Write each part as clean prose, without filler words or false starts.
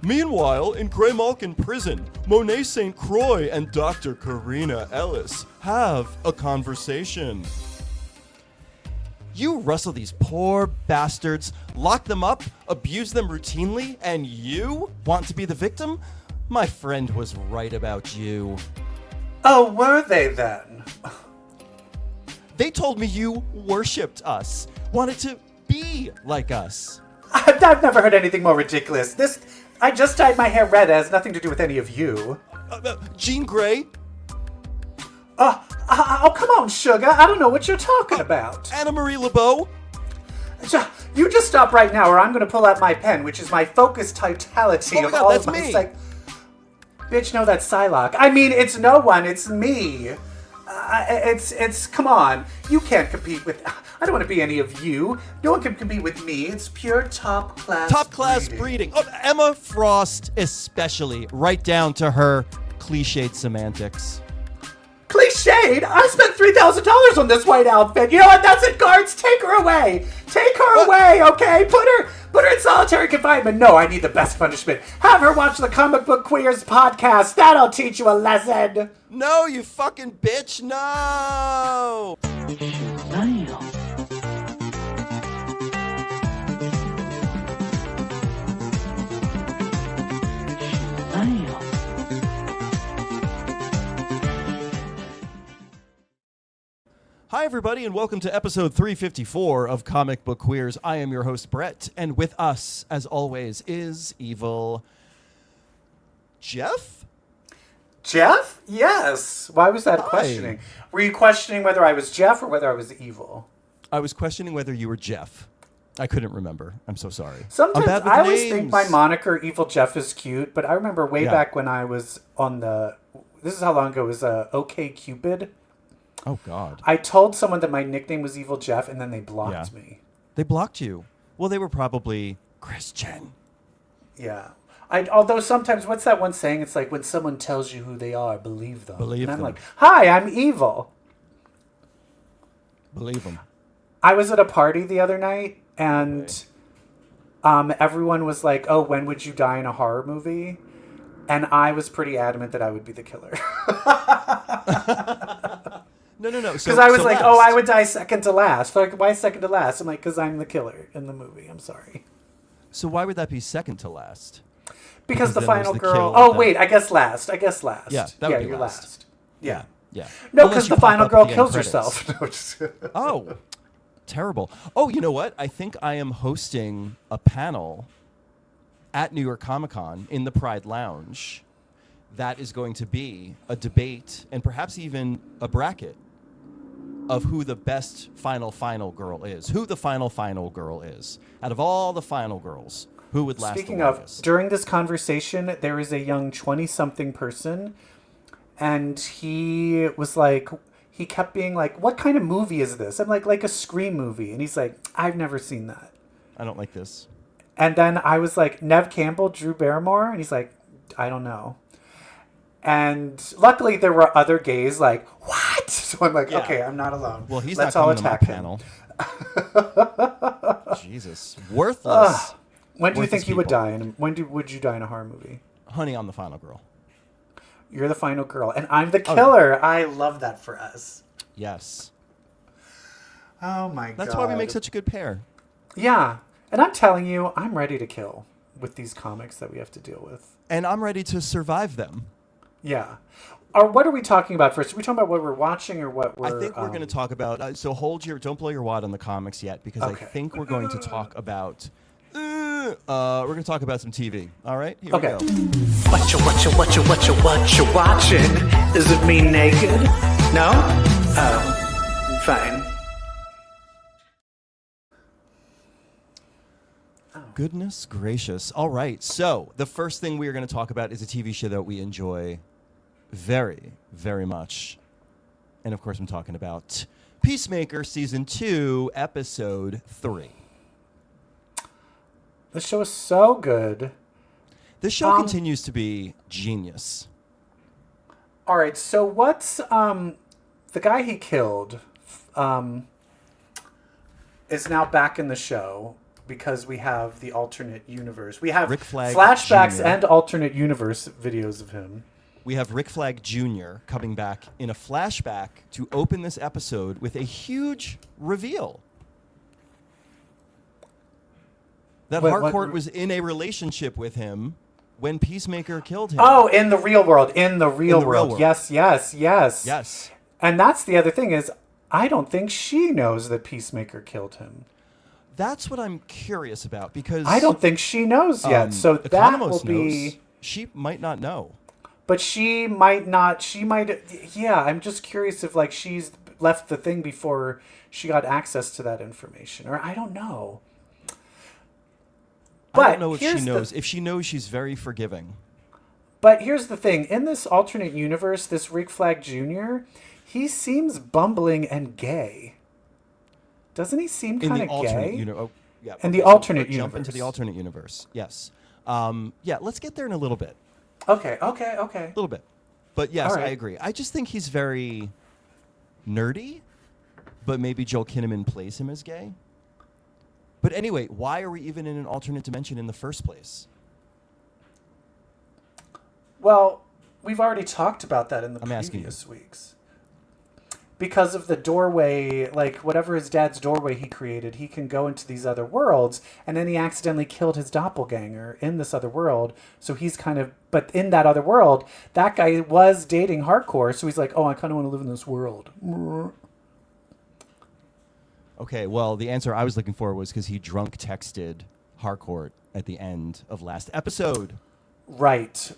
Meanwhile, in Greymalkin prison, Monet St. Croix and Dr. Karina Ellis have a conversation. You rustle these poor bastards, lock them up, abuse them routinely, and you want to be the victim? My friend was right about you. Oh, were they then? They told me you worshipped us, wanted to be like us. I've never heard anything more ridiculous. I just dyed my hair red. It has nothing to do with any of you. Jean Grey? Oh, come on, sugar. I don't know what you're talking about. Anna Marie LeBeau? You just stop right now, or I'm going to pull out my pen, which is my focus totality of all of my... me. Bitch, no, that's Psylocke. I mean, it's no one. It's me. Come on. You can't compete with... I don't want to be any of you. No one can compete with me. It's pure top-class breeding. Oh, Emma Frost especially, right down to her cliched semantics. Cliched? I spent $3,000 on this white outfit. You know what? That's it, guards. Take her away. Take her away, okay? Put her in solitary confinement. No, I need the best punishment. Have her watch the Comic Book Queers podcast. That'll teach you a lesson. No, you fucking bitch. No. Damn. Hi, everybody, and welcome to episode 354 of Comic Book Queers. I am your host, Brett, and with us, as always, is evil Jeff? Jeff? Yes. Why was that Hi. questioning? Were you questioning whether I was Jeff or whether I was evil? I was questioning whether you were Jeff. I couldn't remember. I'm so sorry. Sometimes I'm bad with I always names. think my moniker Evil Jeff is cute, but I remember way back when I was on this is how long ago it was OK Cupid. Oh, God. I told someone that my nickname was Evil Jeff, and then they blocked me. They blocked you. Well, they were probably Christian. Yeah. Although sometimes, what's that one saying? It's like when someone tells you who they are, believe them. Believe and I'm them. like, hi, I'm evil. Believe them. I was at a party the other night, and everyone was like, oh, when would you die in a horror movie? And I was pretty adamant that I would be the killer. No. Because I was like, oh, I would die second to last. Like, why second to last? I'm like, because I'm the killer in the movie. I'm sorry. So why would that be second to last? Because the then final there's the girl... kill Oh, at the- wait, I guess last. Yeah, that would be you're last. last. Yeah. Yeah. No, Unless because you the pop final up girl at the end kills credits. herself. No, just... Oh, terrible. Oh, you know what? I think I am hosting a panel at New York Comic Con in the Pride Lounge. That is going to be a debate and perhaps even a bracket of who the best final girl is. Who the final girl is. Out of all the final girls, who would last Speaking the of, longest? during this conversation, there is a young 20-something person, and he was like... He kept being like, what kind of movie is this? I'm like a Scream movie. And he's like, I've never seen that. I don't like this. And then I was like, Nev Campbell, Drew Barrymore? And he's like, I don't know. And luckily there were other gays like, what? So I'm like, okay, I'm not alone. Well, he's Let's not all coming to my attack him. panel. Jesus. Worthless. When do you Worthless think you would people. die? And would you die in a horror movie? Honey, I'm the final girl. You're the final girl. And I'm the killer. I love that for us. Yes. Oh my God. That's why we make such a good pair. Yeah. And I'm telling you, I'm ready to kill with these comics that we have to deal with. And I'm ready to survive them. Yeah. Or what are we talking about first? Are we talking about what we're watching or what we're... I think we're going to talk about... so don't blow your wad on the comics yet, because I think we're going to talk about... we're going to talk about some TV. All right? Here we go. What you watching? Is it me naked? No? Oh, fine. Goodness gracious. All right. So the first thing we are going to talk about is a TV show that we enjoy very, very much. And of course, I'm talking about Peacemaker Season 2, Episode 3. The show is so good. This show continues to be genius. All right, so what's the guy he killed is now back in the show. because we have the alternate universe. We have Rick Flag flashbacks Jr. and alternate universe videos of him. We have Rick Flag Jr. coming back in a flashback to open this episode with a huge reveal. That Harcourt was in a relationship with him when Peacemaker killed him. Oh, in the real world. In the real world. Yes. Yes. And that's the other thing is, I don't think she knows that Peacemaker killed him. That's what I'm curious about, because I don't think she knows yet. So that Economos will be... knows. She might not know. But she might not... She might... Yeah, I'm just curious if, like, she's left the thing before she got access to that information. Or I don't know. But I don't know if she knows. If she knows, she's very forgiving. But here's the thing. In this alternate universe, this Rick Flag Jr., he seems bumbling and gay. Doesn't he seem kind of gay? In the alternate universe. Jump into the alternate universe. Yes. Yeah, let's get there in a little bit. Okay. A little bit. But yes, All right. I agree. I just think he's very nerdy, but maybe Joel Kinnaman plays him as gay. But anyway, why are we even in an alternate dimension in the first place? Well, we've already talked about that in the I'm asking previous weeks. Because of the doorway, like whatever his dad's doorway he created, he can go into these other worlds, and then he accidentally killed his doppelganger in this other world. So he's kind of, but in that other world, that guy was dating Hardcore, so he's like, oh, I kind of want to live in this world. Okay, well, the answer I was looking for was because he drunk texted Harcourt at the end of last episode. Right.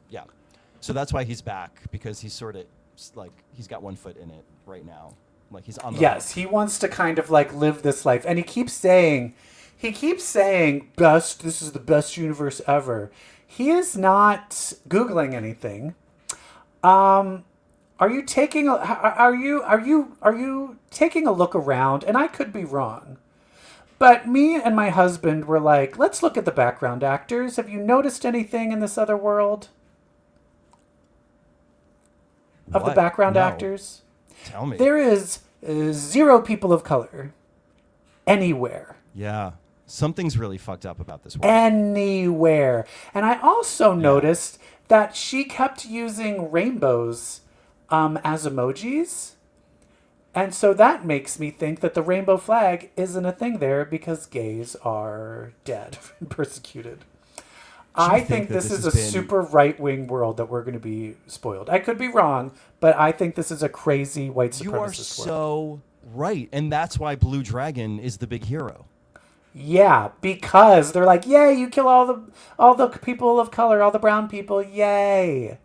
Yeah. So that's why he's back, because he's sort of like, he's got one foot in it right now. Like he's on the Yes, he wants to kind of like live this life. And he keeps saying, best, this is the best universe ever. He is not Googling anything. Are you taking a look around? And I could be wrong. But me and my husband were like, let's look at the background actors. Have you noticed anything in this other world? Of the background actors? Tell me. There is 0 people of color anywhere. Yeah. Something's really fucked up about this world. Anywhere. And I also noticed that she kept using rainbows as emojis. And so that makes me think that the rainbow flag isn't a thing there because gays are dead and persecuted. I think this is a super right-wing world that we're going to be spoiled. I could be wrong, but I think this is a crazy white supremacist world. You are so right. And that's why Blue Dragon is the big hero. Yeah, because they're like, yay, you kill all the people of color, all the brown people, yay.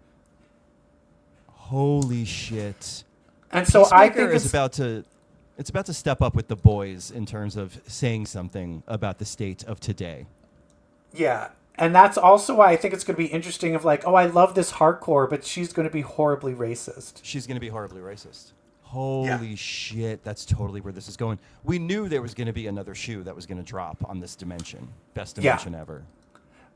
Holy shit. And so I think it's about to step up with the boys in terms of saying something about the state of today. Yeah. And that's also why I think it's going to be interesting of like, oh, I love this hardcore, but she's going to be horribly racist. She's going to be horribly racist. Holy shit, that's totally where this is going. We knew there was going to be another shoe that was going to drop on this dimension. Best dimension ever.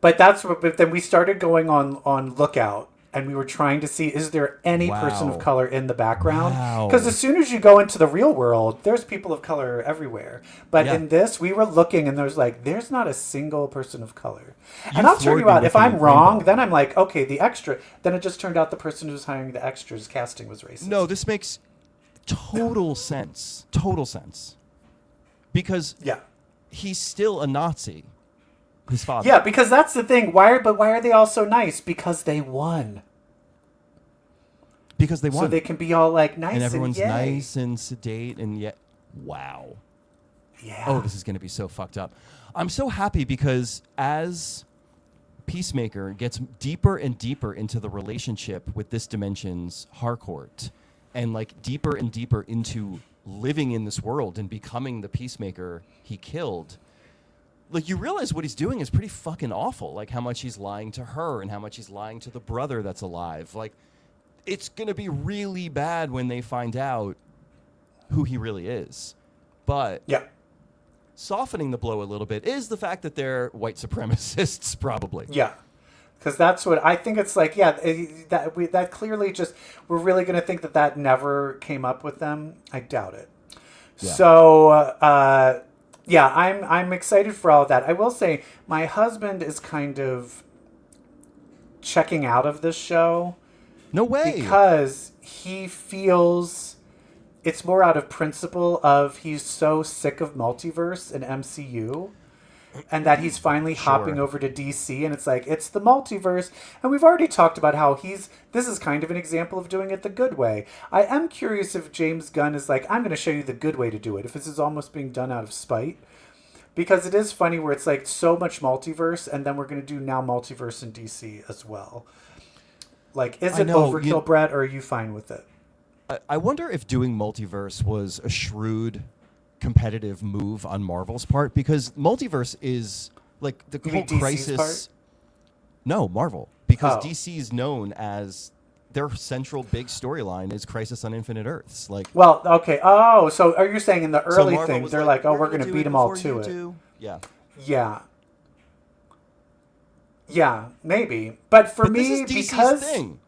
But but then we started going on Lookout, and we were trying to see, is there any person of color in the background? Because as soon as you go into the real world, there's people of color everywhere. But in this, we were looking, and there's not a single person of color. And I'll tell you what, if I'm wrong, then I'm like, okay, the extra. Then it just turned out the person who's hiring the extras casting was racist. No, this makes total sense. Total sense. Because he's still a Nazi. His father. Yeah, because that's the thing. Why are they all so nice? Because they won. Because they won. So they can be all like nice and everyone's and nice and sedate and yet wow. Yeah. Oh, this is going to be so fucked up. I'm so happy because as Peacemaker gets deeper and deeper into the relationship with this dimension's Harcourt and like deeper and deeper into living in this world and becoming the Peacemaker he killed, like you realize what he's doing is pretty fucking awful. Like how much he's lying to her and how much he's lying to the brother that's alive. Like it's going to be really bad when they find out who he really is. But softening the blow a little bit is the fact that they're white supremacists, probably. Yeah. Because that's what I think it's like, that clearly just, we're really going to think that never came up with them. I doubt it. Yeah. So, Yeah, I'm excited for all of that. I will say my husband is kind of checking out of this show No way. because he feels it's more out of principle of he's so sick of multiverse and MCU and that he's finally hopping over to DC, and it's like it's the multiverse, and we've already talked about how this is kind of an example of doing it the good way. I am curious if James Gunn is like, I'm going to show you the good way to do it, if this is almost being done out of spite, because it is funny where it's like so much multiverse, and then we're going to do now multiverse in DC as well. Like, is it overkill, Brett, or are you fine with it? I wonder if doing multiverse was a shrewd competitive move on Marvel's part, because multiverse is like the whole crisis. Part? No, Marvel, because DC is known as their central big storyline is Crisis on Infinite Earths. Like, well, okay. Oh, so are you saying in the early thing they're like, oh, we're going to beat them all to it? Yeah. Yeah. Yeah, maybe. But for me, this is DC's because thing.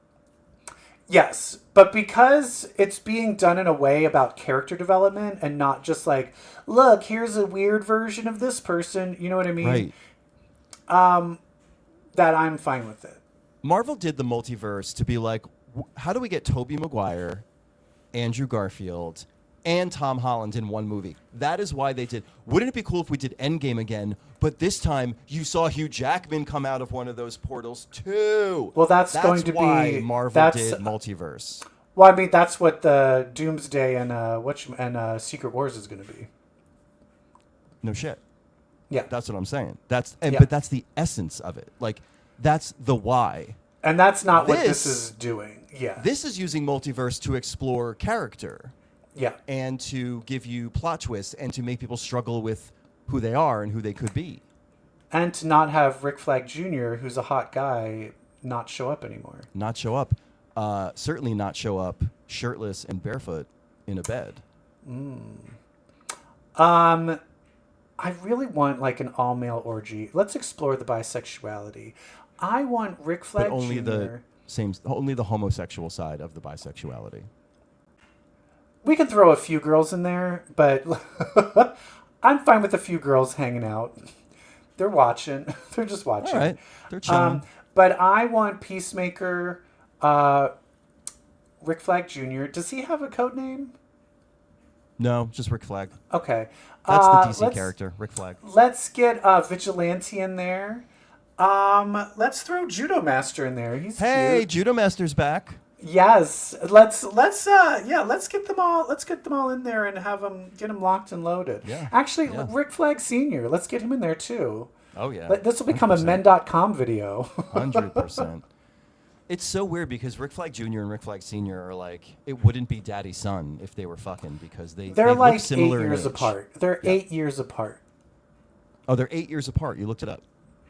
Yes, but because it's being done in a way about character development and not just like, look, here's a weird version of this person, you know what I mean? Right. That I'm fine with it. Marvel did the multiverse to be like, how do we get Tobey Maguire, Andrew Garfield, and Tom Holland in one movie? That is why they did. Wouldn't it be cool if we did Endgame again, but this time you saw Hugh Jackman come out of one of those portals too? Well, that's going to why be Marvel did multiverse. Well, I mean, that's what the Doomsday and Secret Wars is going to be. No shit. Yeah, that's what I'm saying. But that's the essence of it. Like, that's the why. And that's not what this is doing. Yeah, this is using multiverse to explore character. Yeah. And to give you plot twists and to make people struggle with who they are and who they could be. And to not have Rick Flag Jr., who's a hot guy, not show up anymore. Not show up. Certainly not show up shirtless and barefoot in a bed. I really want like an all-male orgy. Let's explore the bisexuality. I want Rick Flag but only Jr. only the homosexual side of the bisexuality. We can throw a few girls in there, but I'm fine with a few girls hanging out. They're watching. They're just watching. All right. They're chilling. But I want Peacemaker, Rick Flag Jr. Does he have a code name? No, just Rick Flag. Okay. That's the DC character, Rick Flag. Let's get Vigilante in there. Let's throw Judo Master in there. He's cute. Judo Master's back. Yes, let's get them all in there and get them locked and loaded. Yeah. Actually, Rick Flag Senior, let's get him in there too. Oh yeah. This will become 100%. A men.com video. 100%. It's so weird because Rick Flag Jr. and Rick Flag Senior are like, it wouldn't be daddy son if they were fucking, because they're like look similar 8 years apart. They're 8 years apart. Oh, they're 8 years apart. You looked it up.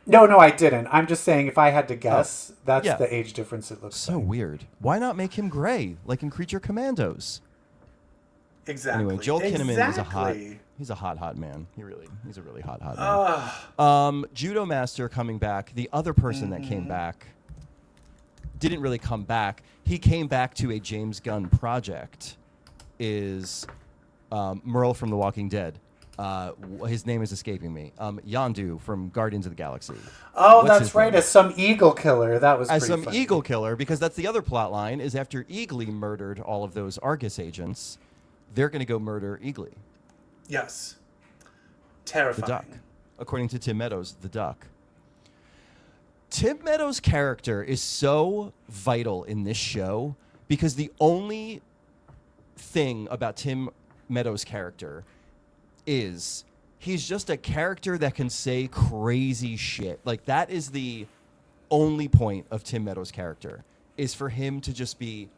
No, I didn't. I'm just saying if I had to guess, that's the age difference it looks so like. Weird. Why not make him gray, like in Creature Commandos? Exactly. Anyway, Joel Kinnaman is he's a hot man. He's a really hot man. Judo Master coming back. The other person that came back didn't really come back. He came back to a James Gunn project. Is Merle from The Walking Dead. His name is escaping me. Yondu from Guardians of the Galaxy. Oh, that's right. As some eagle killer. That was as some funny. Eagle killer, because that's the other plot line, is after Eagly murdered all of those Argus agents, they're going to go murder Eagly. Yes. Terrifying. The Duck. According to Tim Meadows, the Duck. Tim Meadows' character is so vital in this show because the only thing about Tim Meadows' character is he's just a character that can say crazy shit. Like, that is the only point of Tim Meadows' character, is for him to just be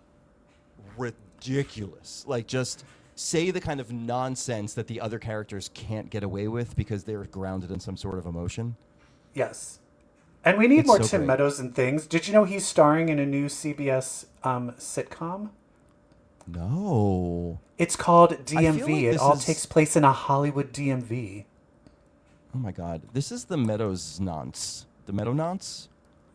ridiculous. Like, just say the kind of nonsense that the other characters can't get away with because they're grounded in some sort of emotion. Yes. And we need more so Tim great. Meadows and things. Did you know he's starring in a new CBS sitcom? No. It's called like DMV. It all takes place in a Hollywood DMV. Oh my God. This is the Meadows nonce. The Meadow nonce?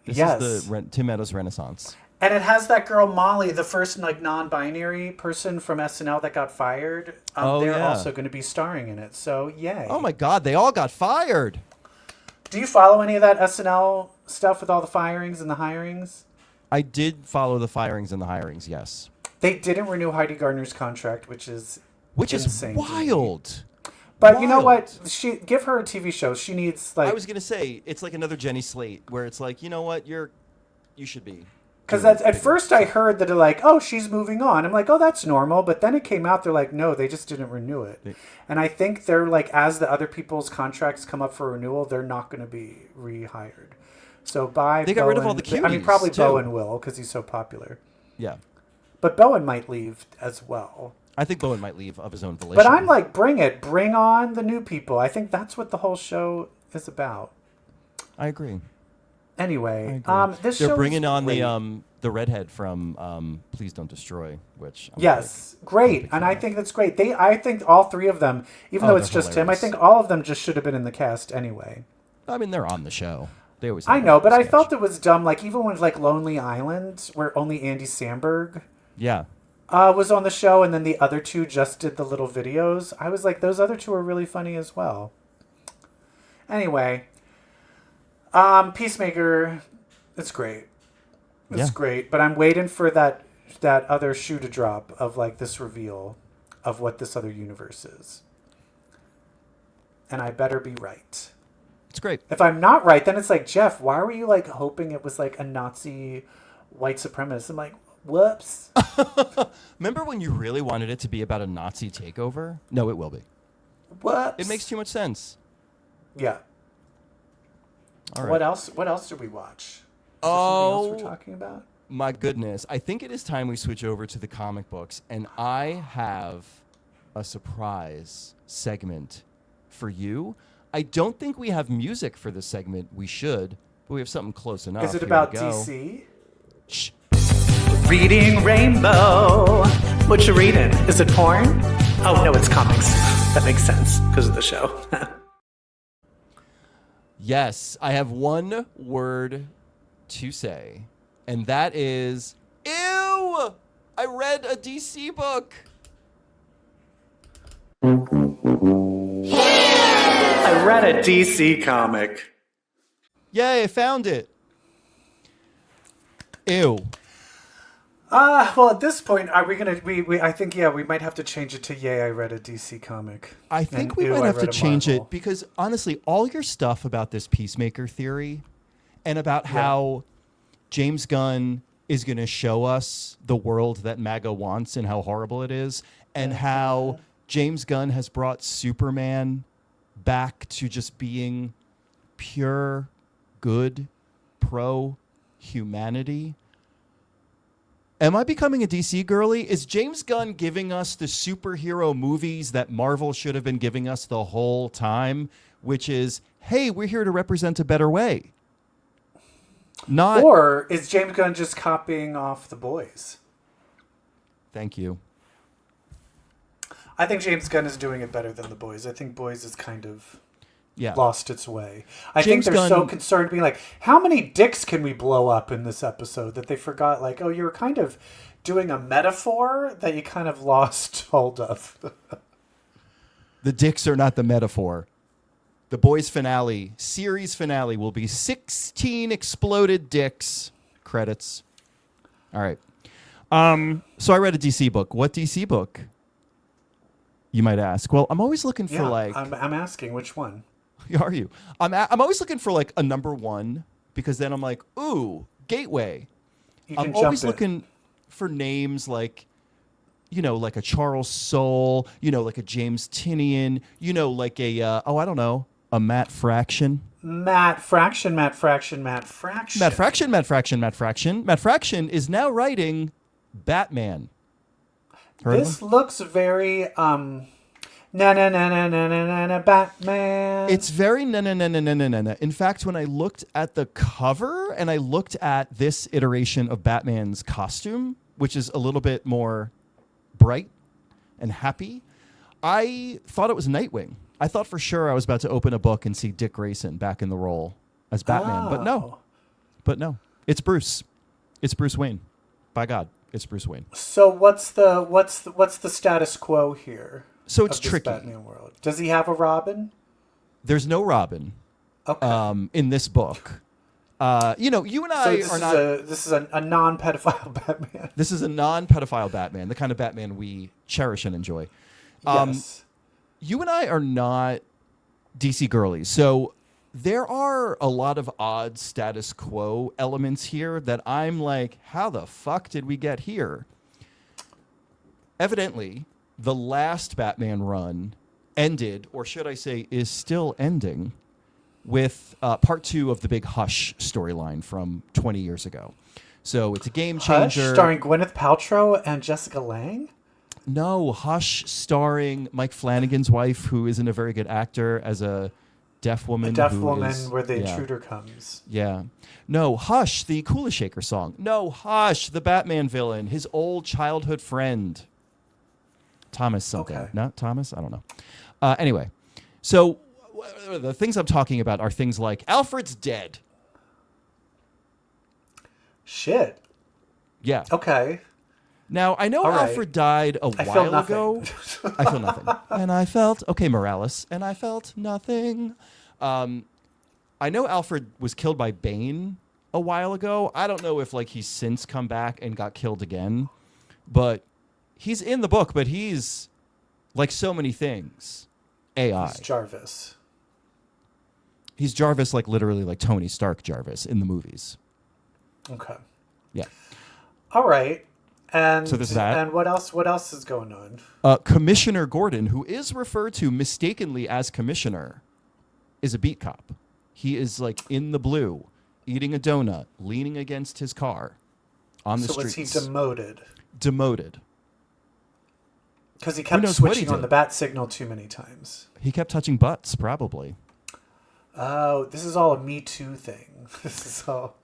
This Yes. is the Tim Meadows Renaissance. And it has that girl Molly, the first like non-binary person from SNL that got fired. They're also going to be starring in it. So yay! Oh my God, they all got fired. Do you follow any of that SNL stuff with all the firings and the hirings? I did follow the firings and the hirings. Yes. They didn't renew Heidi Gardner's contract, which is insane wild. But you know what? Give her a TV show. She needs like. I was gonna say it's like another Jenny Slate, where it's like, you know what, you should be. Because at first I heard that they're like, oh, she's moving on. I'm like, oh, that's normal. But then it came out, they're like, no, they just didn't renew it. And I think they're like, as the other people's contracts come up for renewal, they're not going to be rehired. So they got rid of all the cuties. I mean, probably too. Bowen will because he's so popular. Yeah. But Bowen might leave as well. I think Bowen might leave of his own volition. But I'm like, bring it. Bring on the new people. I think that's what the whole show is about. I agree. Anyway, this they're show bringing on great. the redhead from Please Don't Destroy, which great, and I think that's great. I think all three of them, even though it's just him, I think all of them just should have been in the cast anyway. I mean, they're on the show. They always. I know, but I felt it was dumb. Like even when like Lonely Island, where only Andy Samberg, was on the show, and then the other two just did the little videos. I was like, those other two are really funny as well. Anyway. Peacemaker, it's great. It's great, but I'm waiting for that other shoe to drop of like this reveal of what this other universe is. And I better be right. It's great. If I'm not right, then it's like, Jeff, why were you like hoping it was like a Nazi white supremacist? I'm like, whoops. Remember when you really wanted it to be about a Nazi takeover? No, it will be. Whoops. It makes too much sense. Yeah. All right. What else did we watch? Is there something else we're talking about? My goodness. I think it is time we switch over to the comic books, and I have a surprise segment for you. I don't think we have music for this segment. We should, but we have something close enough. Is it about DC? Shh. Reading Rainbow. What you reading? Is it porn? Oh, no, it's comics. That makes sense because of the show. Yes, I have one word to say, and that is, ew! I read a DC book. I read a DC comic. Yay, I found it. Ew. Well, at this point, are we gonna? I think we might have to change it to "Yay, I read a DC comic." I think we might have to change it because honestly, all your stuff about this Peacemaker theory, and about how James Gunn is going to show us the world that MAGA wants and how horrible it is, and how James Gunn has brought Superman back to just being pure good, pro humanity. Am I becoming a DC girly? Is James Gunn giving us the superhero movies that Marvel should have been giving us the whole time? Which is, hey, we're here to represent a better way. Or is James Gunn just copying off The Boys? Thank you. I think James Gunn is doing it better than The Boys. I think Boys is kind of lost its way. I think they're so concerned being like, how many dicks can we blow up in this episode that they forgot, like, oh, you were kind of doing a metaphor that you kind of lost hold of. The dicks are not the metaphor. The Boys series finale will be 16 exploded dicks. Credits. All right. So I read a DC book. What DC book? You might ask. Well, I'm always looking for I'm asking which one. Are you? I'm always looking for like a number one because then I'm like, ooh, Gateway. I'm always looking for names like, like a Charles Soule, like a James Tinian, like a I don't know, a Matt Fraction. Matt Fraction is now writing Batman. This looks very Batman. It's very na. In fact, when I looked at the cover and I looked at this iteration of Batman's costume, which is a little bit more bright and happy, I thought it was Nightwing. I thought for sure I was about to open a book and see Dick Grayson back in the role as Batman, but no, it's Bruce. It's Bruce Wayne. By God, it's Bruce Wayne. So what's the status quo here? So it's of this tricky. Batman world. Does he have a Robin? There's no Robin in this book. You and I are not. This is a non-pedophile Batman. This is a non-pedophile Batman, the kind of Batman we cherish and enjoy. Yes. You and I are not DC girlies, so there are a lot of odd status quo elements here that I'm like, how the fuck did we get here? Evidently, the last Batman run ended, or should I say is still ending, with part 2 of the big Hush storyline from 20 years ago. So it's a game changer. Hush, starring Gwyneth Paltrow and Jessica Lange? No, Hush starring Mike Flanagan's wife, who isn't a very good actor, as a deaf woman. A deaf woman where the intruder comes. Yeah. No, Hush, the Kula Shaker song. No, Hush, the Batman villain, his old childhood friend. Thomas something. Okay. Not Thomas? I don't know. Anyway, so the things I'm talking about are things like Alfred's dead. Shit. Yeah. Okay. Now, I know All right. Alfred died a while ago. I feel nothing. And I felt, okay, Morales, and I felt nothing. I know Alfred was killed by Bane a while ago. I don't know if he's since come back and got killed again, but he's in the book, but he's like so many things. AI. He's Jarvis. He's Jarvis, literally like Tony Stark Jarvis in the movies. Okay. Yeah. All right. And so there's that. And what else? What else is going on? Commissioner Gordon, who is referred to mistakenly as Commissioner, is a beat cop. He is in the blue, eating a donut, leaning against his car on the streets. So was he demoted? Demoted. Because he kept switching on the bat signal too many times. He kept touching butts, probably. Oh, this is all a Me Too thing. This is all.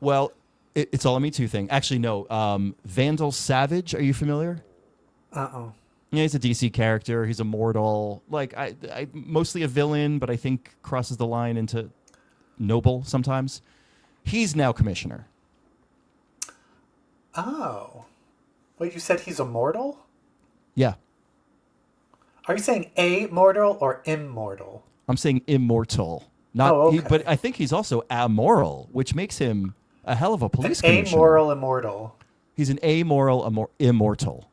Well, it's all a Me Too thing. Actually, no. Vandal Savage, are you familiar? Uh-oh. Yeah, he's a DC character. He's immortal. I mostly a villain, but I think crosses the line into noble sometimes. He's now commissioner. Oh. Wait, you said he's immortal? Yeah. Are you saying amortal or immortal? I'm saying immortal. Not okay. But I think he's also amoral, which makes him a hell of a police commissioner. Amoral immortal. He's an amoral immortal.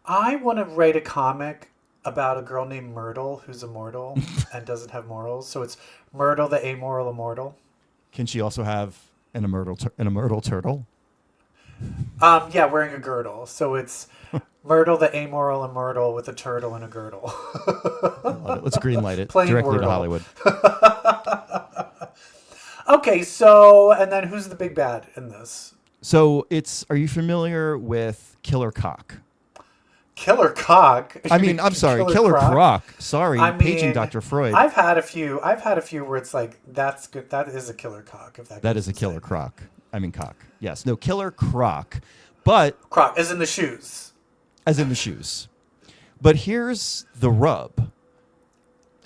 I want to write a comic about a girl named Myrtle who's immortal and doesn't have morals. So it's Myrtle, the amoral immortal. Can she also have an immortal turtle? Yeah, wearing a girdle. So it's Myrtle, the amoral immortal with a turtle and a girdle. Let's greenlight it Plain directly Wordle. to Hollywood. Okay, so, and then who's the big bad in this? So are you familiar with Killer Cock? Killer Cock? I mean, I'm sorry, Killer Croc. Sorry, paging Dr. Freud. I've had a few where it's that's good. That is a Killer Cock. If that is a Killer Croc. I mean, cock. Yes. No, Killer Croc. But Croc, as in the shoes. As in the shoes. But here's the rub.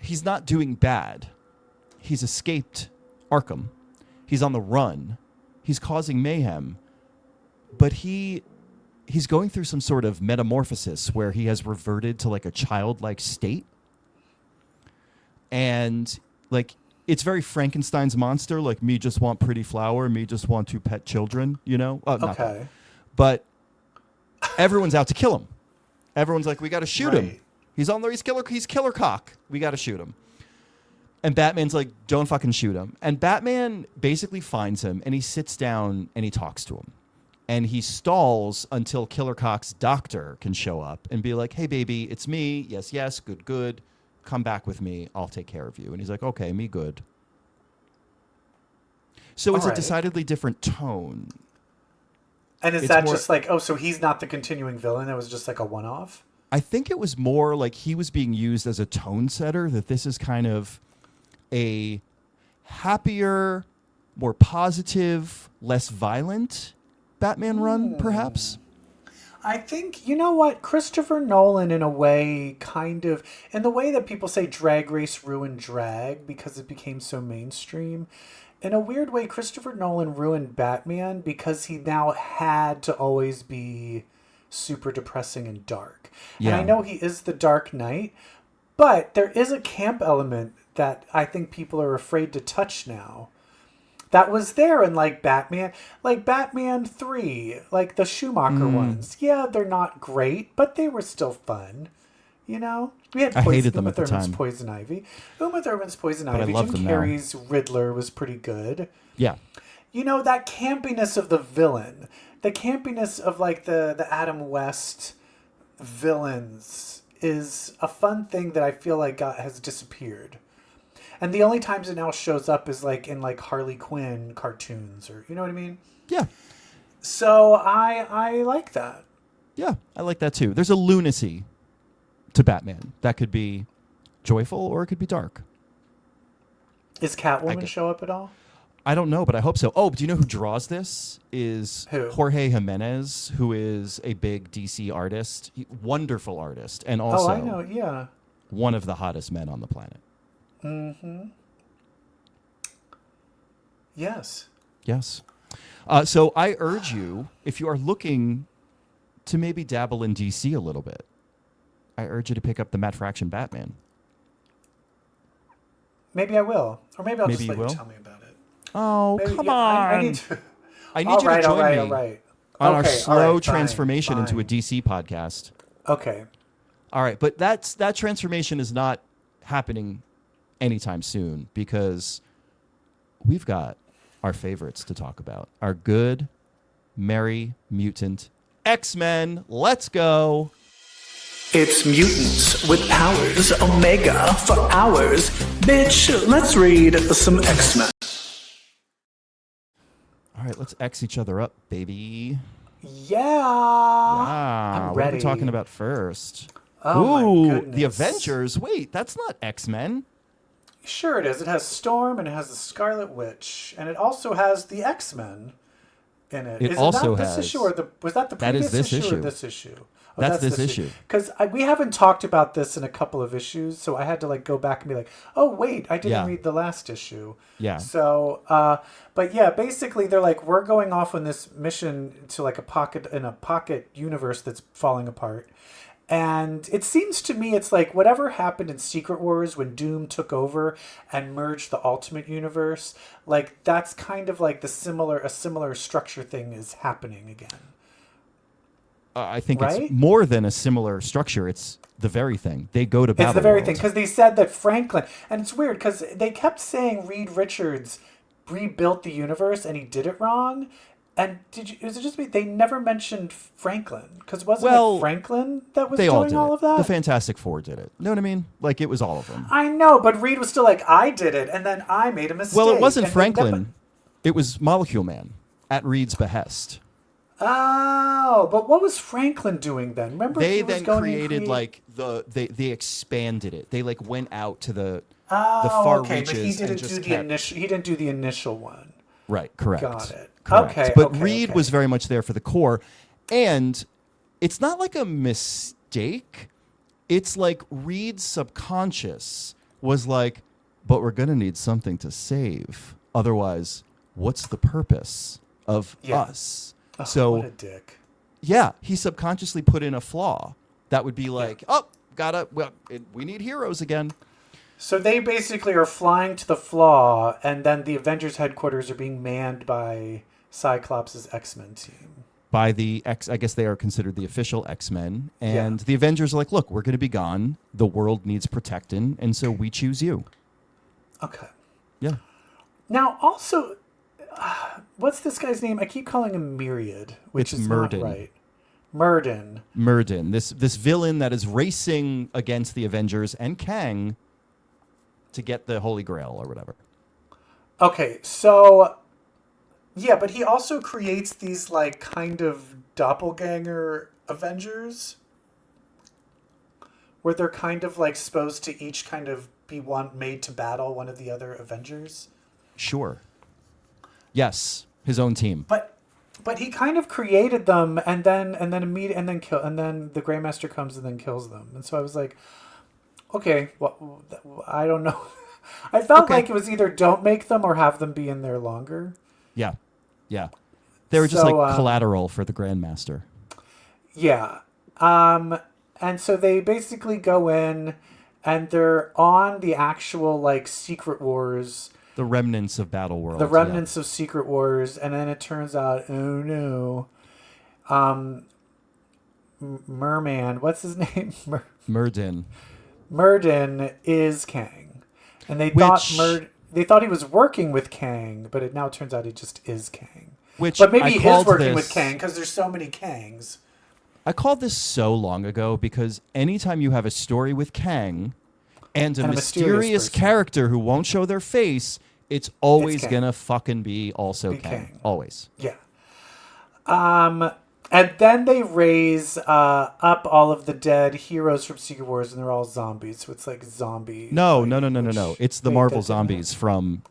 He's not doing bad. He's escaped Arkham. He's on the run. He's causing mayhem. But he's going through some sort of metamorphosis where he has reverted to a childlike state. And it's very Frankenstein's monster, me just want pretty flower, me just want to pet children, Okay. But everyone's out to kill him. Everyone's like, we got to shoot him. He's on there. He's Killer Cock. We got to shoot him. And Batman's like, don't fucking shoot him. And Batman basically finds him and he sits down and he talks to him. And he stalls until Killer Cock's doctor can show up and be like, hey, baby, it's me. Yes, yes. Good, good. Come back with me. I'll take care of you. And he's like, okay, me good. So it's a decidedly different tone. And is that just so he's not the continuing villain? It was just a one-off? I think it was more like he was being used as a tone setter, that this is kind of a happier, more positive, less violent Batman run, perhaps. I think, you know what, Christopher Nolan, in a way, kind of, in the way that people say Drag Race ruined drag because it became so mainstream, in a weird way, Christopher Nolan ruined Batman because he now had to always be super depressing and dark. Yeah. And I know he is the Dark Knight, but there is a camp element that I think people are afraid to touch now. That was there in like Batman 3, like the Schumacher ones. Yeah, they're not great, but they were still fun. You know, we had I hated them Uma at the Thurman's time. Poison Ivy. Uma Thurman's Poison But I Ivy. love Jim them now. Carrey's Riddler was pretty good. Yeah. You know, that campiness of the villain, the campiness of like the Adam West villains is a fun thing that I feel like has disappeared. And the only times it now shows up is like in like Harley Quinn cartoons, or you know what I mean? Yeah. So I like that. Yeah, I like that too. There's a lunacy to Batman that could be joyful or it could be dark. Is Catwoman show up at all? I don't know, but I hope so. Oh, do you know who draws this? Is Who? Jorge Jimenez, who is a big DC artist, wonderful artist, and also I know, yeah. one of the hottest men on the planet. Mm-hmm. Yes. Yes. So I urge you, if you are looking to maybe dabble in DC a little bit, I urge you to pick up the Matt Fraction Batman. Maybe I will. Or maybe I'll Maybe just you let you will? tell me about it. Oh, Maybe, come yeah, on. I need to. I need you to join me All right. on our Okay, slow all right, transformation fine. into a DC podcast. Okay. All right, but that transformation is not happening anytime soon because we've got our favorites to talk about. Our good, merry, mutant X-Men. Let's go. It's mutants with powers, Omega for hours. Bitch, let's read some X-Men. All right, let's X each other up, baby. Yeah. Ah, I'm what are we ready. talking about first? Oh, Ooh, my goodness. the Avengers. Wait, that's not X-Men. Sure it is. It has Storm and it has the Scarlet Witch. And it also has the X-Men in it. It Is also that this has- issue or was that the That is previous this issue or issue. this issue? Oh, That's this issue. Because we haven't talked about this in a couple of issues, so I had to like go back and be like, oh wait, I didn't Yeah. read the last issue. Yeah. So, but yeah, basically they're like, we're going off on this mission to like a pocket universe that's falling apart. And it seems to me it's like whatever happened in Secret Wars when Doom took over and merged the Ultimate Universe, like that's kind of like a similar structure thing is happening again. I think Right? it's more than a similar structure. It's the very thing. They go to Battleworld. It's the very thing, because they said that Franklin, and it's weird because they kept saying Reed Richards rebuilt the universe and he did it wrong. And was it just me? They never mentioned Franklin because wasn't it Franklin that was they all doing did all it. of that? The Fantastic Four did it. Know what I mean? Like it was all of them. I know, but Reed was still like, I did it, and then I made a mistake. Well, it wasn't And Franklin. It was Molecule Man at Reed's behest. Oh, but what was Franklin doing then? Remember, They he was then going created and like they expanded it. They like went out to the oh, far okay, reaches but he didn't and do just the kept- initial. He didn't do the initial one. Right, correct. Got it. Correct. Okay, But okay, Reed okay. was very much there for the core. And it's not like a mistake. It's like Reed's subconscious was like, but we're going to need something to save. Otherwise, what's the purpose of us? Oh, So, what a dick. yeah, he subconsciously put in a flaw that would be like, we need heroes again. So they basically are flying to the flaw, and then the Avengers headquarters are being manned by Cyclops' X-Men team. By the I guess they are considered the official X-Men. And the Avengers are like, look, we're going to be gone. The world needs protecting. And so we choose you. Okay. Yeah. Now, also, what's this guy's name? I keep calling him Myriad, which It's is Murden. not right. Murden. Murden, this villain that is racing against the Avengers and Kang to get the Holy Grail or whatever. Okay, so yeah, but he also creates these like kind of doppelganger Avengers where they're kind of like supposed to each kind of be made to battle one of the other Avengers. Sure. Yes, his own team. But he kind of created them and then the Greymaster comes and then kills them. And so I was like, okay, well, I don't know. I felt Okay. like it was either don't make them or have them be in there longer. Yeah. Yeah. They were just So, like collateral for the Grandmaster. Yeah. And so they basically go in and they're on the actual like Secret Wars, The remnants of Battle World. the remnants of Secret Wars, and then it turns out, oh no, Merman, what's his name? Murden. Murden is Kang, and they they thought he was working with Kang, but it now turns out he just is Kang. Which But maybe I he is called working this- with Kang because there's so many Kangs. I called this so long ago because anytime you have a story with Kang and a mysterious person. character who won't show their face, it's always Kang. gonna fucking be also Be Kang. Kang. Always. Yeah. And then they raise up all of the dead heroes from Secret Wars, and they're all zombies. So it's like zombie. No. which- It's the wait, Marvel that didn't Zombies from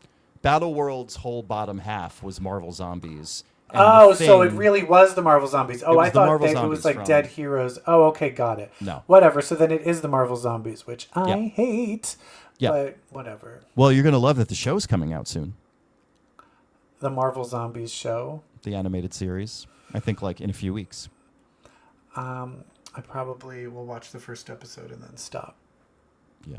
Battle World's whole bottom half was Marvel Zombies. And Oh, the so it Thing- really was the Marvel Zombies. Oh, was I the thought Marvel it was Zombies like from- dead heroes. Oh, okay, got it. No. Whatever. So then it is the Marvel Zombies, which I Yeah. hate. Yeah. But whatever. Well, you're gonna love that the show's coming out soon. The Marvel Zombies show. The animated series. I think like in a few weeks. I probably will watch the first episode and then stop. Yeah.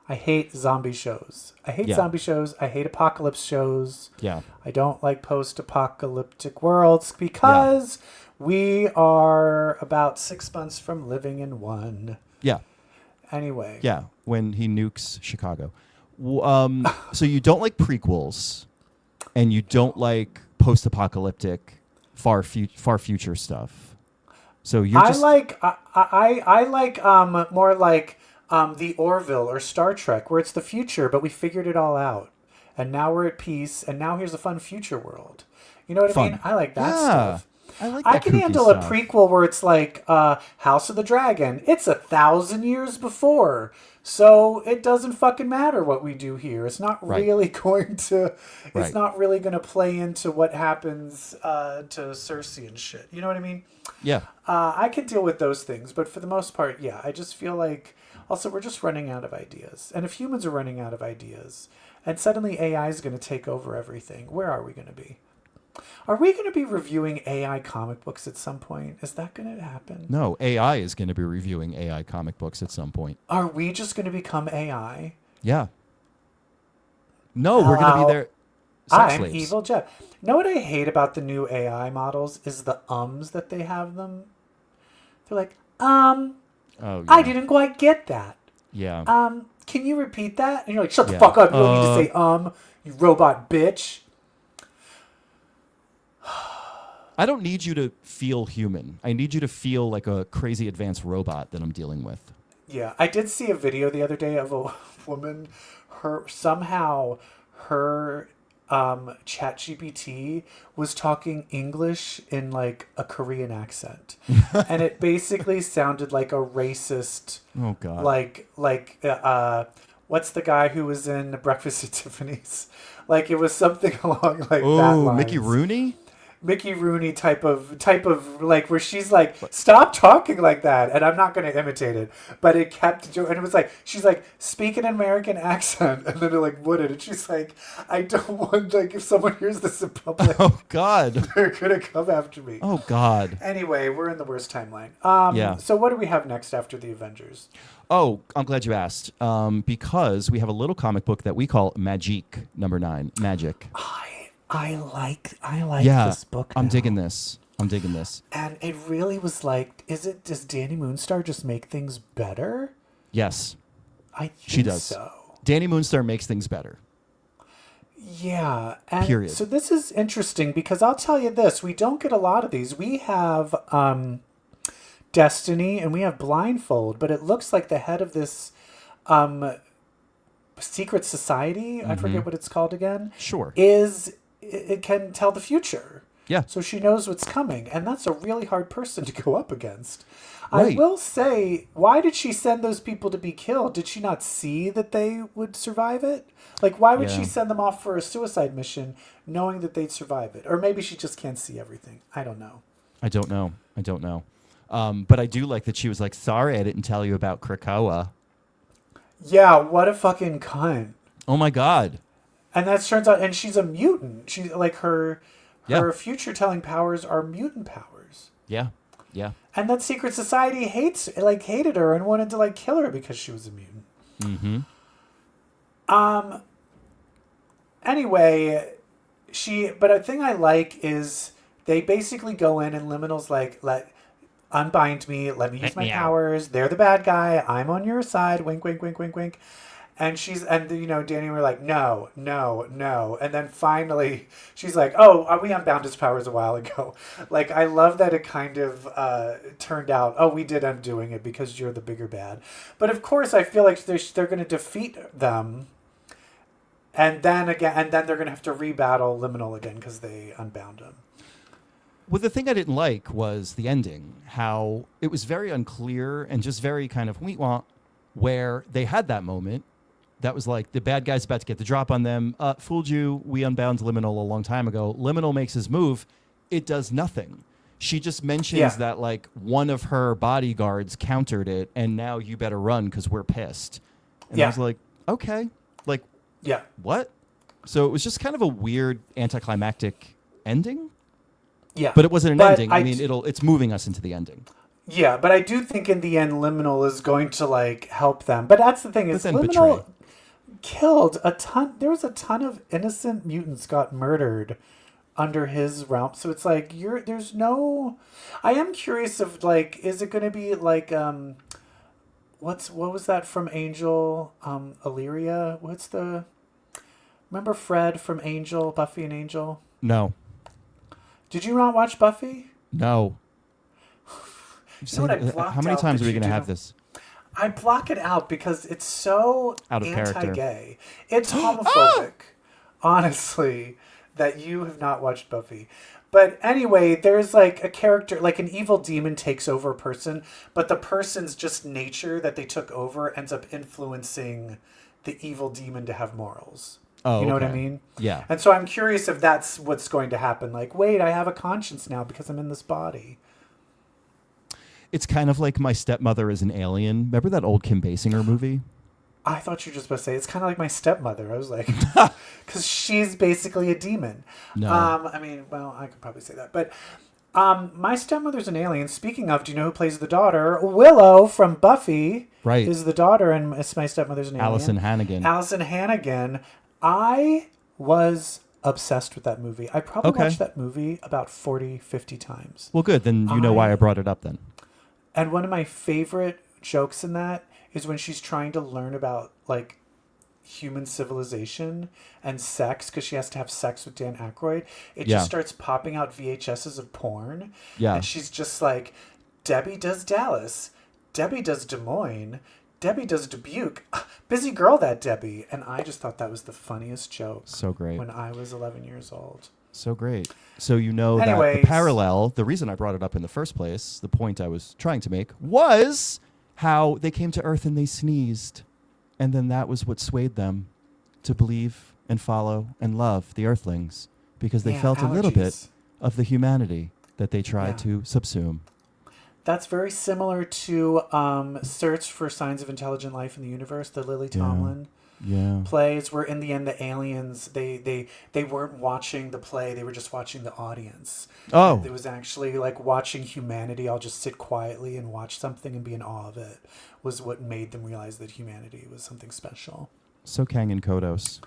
I hate zombie shows. I hate Yeah. zombie shows. I hate apocalypse shows. Yeah. I don't like post-apocalyptic worlds because we are about 6 months from living in one. Yeah. Anyway. Yeah. When he nukes Chicago. So you don't like prequels, and you don't like post-apocalyptic far future stuff. So you're just I like more like the Orville or Star Trek, where it's the future, but we figured it all out, and now we're at peace, and now here's a fun future world. You know what I Fun. mean? I like that Yeah. stuff. I like I that can kooky handle stuff. a prequel where it's like House of the Dragon. It's 1,000 years before, so it doesn't fucking matter what we do here. It's not Right. really going to. It's Right. not really going to play into what happens to Cersei and shit. You know what I mean? Yeah. I can deal with those things, but for the most part, yeah, I just feel like also we're just running out of ideas. And if humans are running out of ideas, and suddenly AI is going to take over everything, where are we going to be? Are we going to be reviewing AI comic books at some point? Is that going to happen? No, AI is going to be reviewing AI comic books at some point. Are we just going to become AI? Yeah. No, we're going to be their sex I'm slaves. Evil Jeff. Know what I hate about the new AI models is the ums that they have them. They're like, Oh, yeah. I didn't quite get that. Yeah. Can you repeat that? And you're like, shut the Yeah. fuck up. You don't need to say, you robot bitch. I don't need you to feel human. I need you to feel like a crazy advanced robot that I'm dealing with. Yeah, I did see a video the other day of a woman. Somehow her ChatGPT was talking English in like a Korean accent, and it basically sounded like a racist. Oh God. What's the guy who was in Breakfast at Tiffany's? Like it was something along like that Oh, lines. Mickey Rooney? Mickey Rooney type of like where she's like, stop talking like that, and I'm not going to imitate it, but it kept doing, and it was like she's like speak an American accent, and then it like wouldn't, and she's like, I don't want, like, if someone hears this in public, Oh God. they're gonna come after me. Oh God. Anyway, we're in the worst timeline. Yeah. So what do we have next after the Avengers? Oh, I'm glad you asked. Because we have a little comic book that we call Magique #9. Magic. I like Yeah. this book. I'm now. digging this. And it really was like, does Danny Moonstar just make things better? Yes. I think She does. so. Danny Moonstar makes things better. Yeah. And Period. so this is interesting because I'll tell you this, we don't get a lot of these. We have Destiny and we have Blindfold, but it looks like the head of this secret society, I forget what it's called again. Sure. It can tell the future. Yeah. So she knows what's coming, and that's a really hard person to go up against. Right. I will say, why did she send those people to be killed? Did she not see that they would survive it? Like, why would she Yeah. send them off for a suicide mission knowing that they'd survive it? Or maybe she just can't see everything. I don't know. I don't know. But I do like that she was like, sorry, I didn't tell you about Krakoa. Yeah, what a fucking cunt. Oh my God. And that turns out, and she's a mutant. She's like her Yeah. future telling powers are mutant powers. Yeah. Yeah. And that secret society hated her and wanted to kill her because she was a mutant. Mm-hmm. Anyway, but a thing I like is they basically go in and Liminal's let unbind me, let me use my powers. They're the bad guy. I'm on your side. Wink, wink, wink, wink, wink. And Danny were like, no, no, no. And then finally she's like, oh, we unbound his powers a while ago. I love that it kind of turned out, oh, we did undoing it because you're the bigger bad. But of course, I feel like they're going to defeat them. And then they're going to have to rebattle Liminal again because they unbound him. Well, the thing I didn't like was the ending, how it was very unclear and just very kind of wheat-wah, where they had that moment. That was like the bad guy's about to get the drop on them. Fooled you. We unbound Liminal a long time ago. Liminal makes his move. It does nothing. She just mentions that one of her bodyguards countered it, and now you better run because we're pissed. And I was like, okay, what? So it was just kind of a weird anticlimactic ending. Yeah, but it wasn't an ending. It's moving us into the ending. Yeah, but I do think in the end, Liminal is going to help them. But that's the thing is, Liminal killed a ton. There was a ton of innocent mutants got murdered under his realm. So it's there's no. I am curious of is it going to be what was that from Angel? Illyria? Remember Fred from Angel, Buffy and Angel? No. Did you not watch Buffy? No. How many times are we going to have this? I block it out because it's so out of anti-gay. Character. It's homophobic, honestly, that you have not watched Buffy. But anyway, there's a character, an evil demon takes over a person, but the person's just nature that they took over ends up influencing the evil demon to have morals. Oh, you know what I mean? Yeah. And so I'm curious if that's what's going to happen. Wait, I have a conscience now because I'm in this body. It's kind of like My Stepmother is an Alien. Remember that old Kim Basinger movie? I thought you were just about to say, it's kind of like My Stepmother. I was like, because she's basically a demon. No. I could probably say that. But My Stepmother's an Alien. Speaking of, do you know who plays the daughter? Willow from Buffy is the daughter, and it's My Stepmother's an Alien. Allison Hannigan. Allison Hannigan. I was obsessed with that movie. I probably watched that movie about 40, 50 times. Well, good. Then you know why I brought it up then. And one of my favorite jokes in that is when she's trying to learn about human civilization and sex because she has to have sex with Dan Aykroyd. It just starts popping out VHSs of porn. Yeah. And she's just like, Debbie does Dallas. Debbie does Des Moines. Debbie does Dubuque. Busy girl, that Debbie. And I just thought that was the funniest joke. So great. When I was 11 years old. So great. So that the parallel, the reason I brought it up in the first place, the point I was trying to make, was how they came to Earth and they sneezed. And then that was what swayed them to believe and follow and love the Earthlings because they felt a little bit of the humanity that they tried to subsume. That's very similar to Search for Signs of Intelligent Life in the Universe, the Lily Tomlin plays, where in the end the aliens, they weren't watching the play, they were just watching the audience. Oh. It was actually watching humanity all just sit quietly and watch something and be in awe of it was what made them realize that humanity was something special. So Kang and Kodos.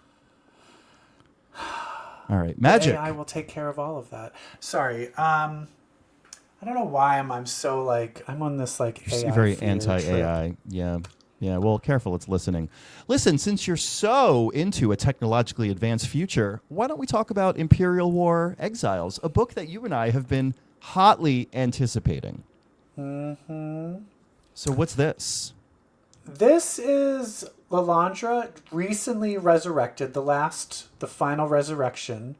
All right, magic. AI will take care of all of that. Sorry, I don't know why I'm so I'm on this AI very anti-AI. Trip. Yeah. Well, careful, it's listening. Listen, since you're so into a technologically advanced future, why don't we talk about Imperial War Exiles, a book that you and I have been hotly anticipating. Mm-hmm. So what's this? This is Lalandra recently resurrected, the final resurrection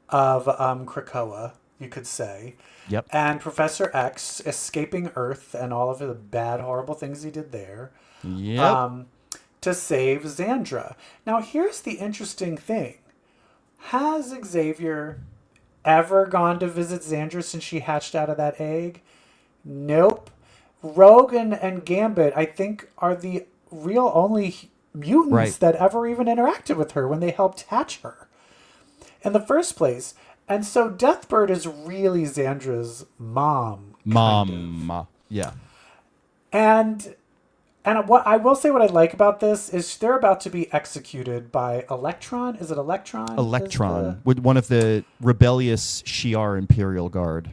of Krakoa, you could say. Yep. And Professor X escaping Earth and all of the bad, horrible things he did there. Yep. To save Xandra. Now, here's the interesting thing. Has Xavier ever gone to visit Xandra since she hatched out of that egg? Nope. Rogue and Gambit, I think, are the real only mutants Right. that ever even interacted with her when they helped hatch her in the first place. And so Deathbird is really Xandra's mom. Mom. Yeah. And what I will say, what I like about this is they're about to be executed by Electron. Is it Electron? Electron, with one of the rebellious Shi'ar Imperial Guard.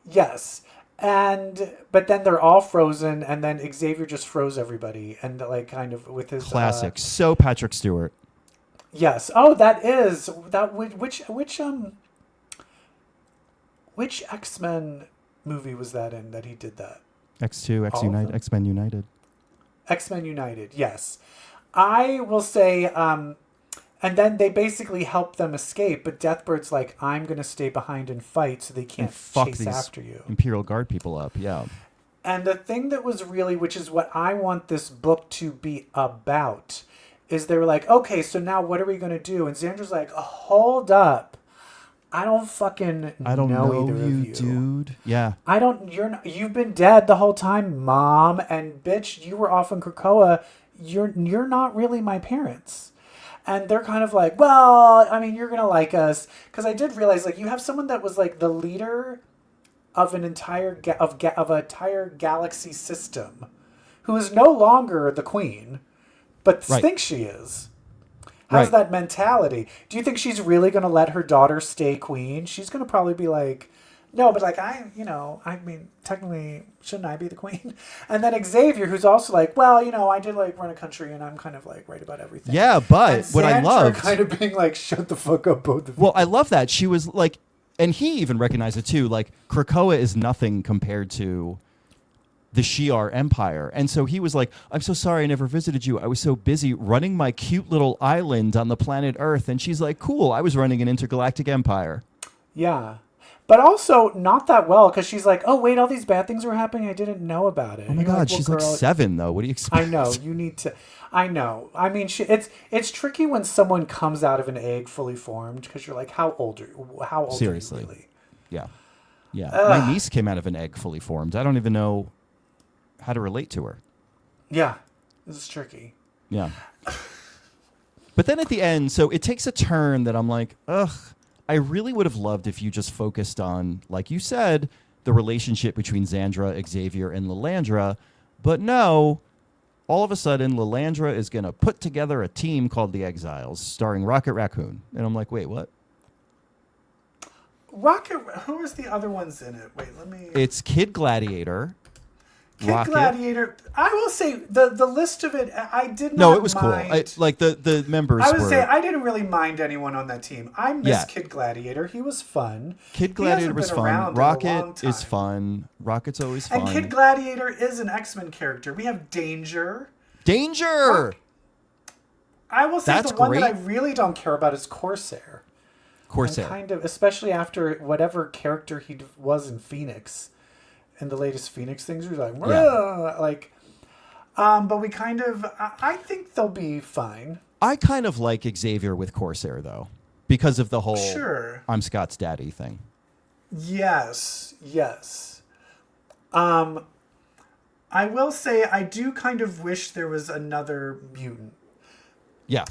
Yes. But then they're all frozen, and then Xavier just froze everybody, and like kind of with his Classic. So Patrick Stewart. Yes. Oh, that is that. Which X-Men movie was that in that he did that? X2, All of them? X-Men United. X-Men United. Yes. I will say. And then they basically help them escape, but Deathbird's like, I'm going to stay behind and fight so they can't Fuck chase these after you. Imperial Guard people up, yeah. And the thing that was really, which is what I want this book to be about, is they were like, okay, so now what are we going to do? And Xandra's like, hold up. I don't fucking I don't know either you, of you. dude. Yeah. You've been dead the whole time, Mom. And bitch, you were off in Krakoa. You're not really my parents. And they're kind of like, well, I mean, you're going to like us. Because I did realize, like, you have someone that was, like, the leader of an entire galaxy system who is no longer the queen, but Right. thinks she is. How's that mentality? Do you think she's really going to let her daughter stay queen? She's going to probably be like, no, but like, I mean, technically, shouldn't I be the queen? And then Xavier, who's also like, well, I did like run a country and I'm kind of like right about everything. Yeah, but and what I Xandra loved... kind of being like, shut the fuck up, both of you. Well, I love that. She was like... And he even recognized it too. Like, Krakoa is nothing compared to the Shi'ar Empire. And so he was like, I'm so sorry I never visited you. I was so busy running my cute little island on the planet Earth. And she's like, cool, I was running an intergalactic empire. Yeah. But also not that well, because she's like, oh, wait, all these bad things were happening. I didn't know about it. Oh my You're God, like, well, she's girl, like 7, though. What do you expect? I know. You need to... I know. I mean, it's tricky when someone comes out of an egg fully formed, because you're like, how old are you Seriously. really? Yeah. Yeah. My niece came out of an egg fully formed. I don't even know how to relate to her. Yeah. This is tricky. Yeah. But then at the end, so it takes a turn that I'm like, ugh, I really would have loved if you just focused on, like you said, the relationship between Xandra, Xavier, and Lilandra. But no, all of a sudden, Lilandra is going to put together a team called the Exiles, starring Rocket Raccoon. And I'm like, wait, what? Who is the other ones in it? Wait, let me... It's Kid Gladiator. Kid Rocket. Gladiator. I will say the list of it. I did not. No, it was mind. cool. Like the members. I would were, say I didn't really mind anyone on that team. I miss Yeah. Kid Gladiator. He was fun. Kid He hasn't Gladiator was been fun. around in a long Rocket is time. fun. Rocket's always fun. And Kid Gladiator is an X-Men character. We have Danger. Danger. I will say That's the one that I great. really don't care about is Corsair. Corsair. And kind of, especially after whatever character he was in Phoenix, in the latest Phoenix things, we're like, Yeah. like, but we kind of, I think they'll be fine. I kind of like Xavier with Corsair though, because of the whole Sure. I'm Scott's daddy thing. Yes. I will say I do kind of wish there was another mutant. Yeah.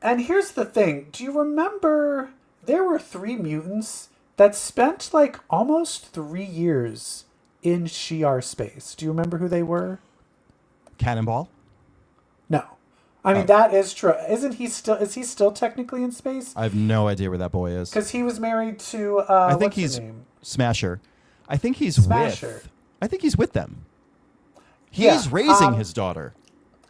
And here's the thing. Do you remember there were 3 mutants that spent like almost 3 years in Shi'ar space? Do you remember who they were? Cannonball. No. I mean, that is true. Is he still technically in space? I have no idea where that boy is. Because he was married to, I think what's her he's name? Smasher. I think he's Smasher. I think he's with them. Yeah, He's raising his daughter.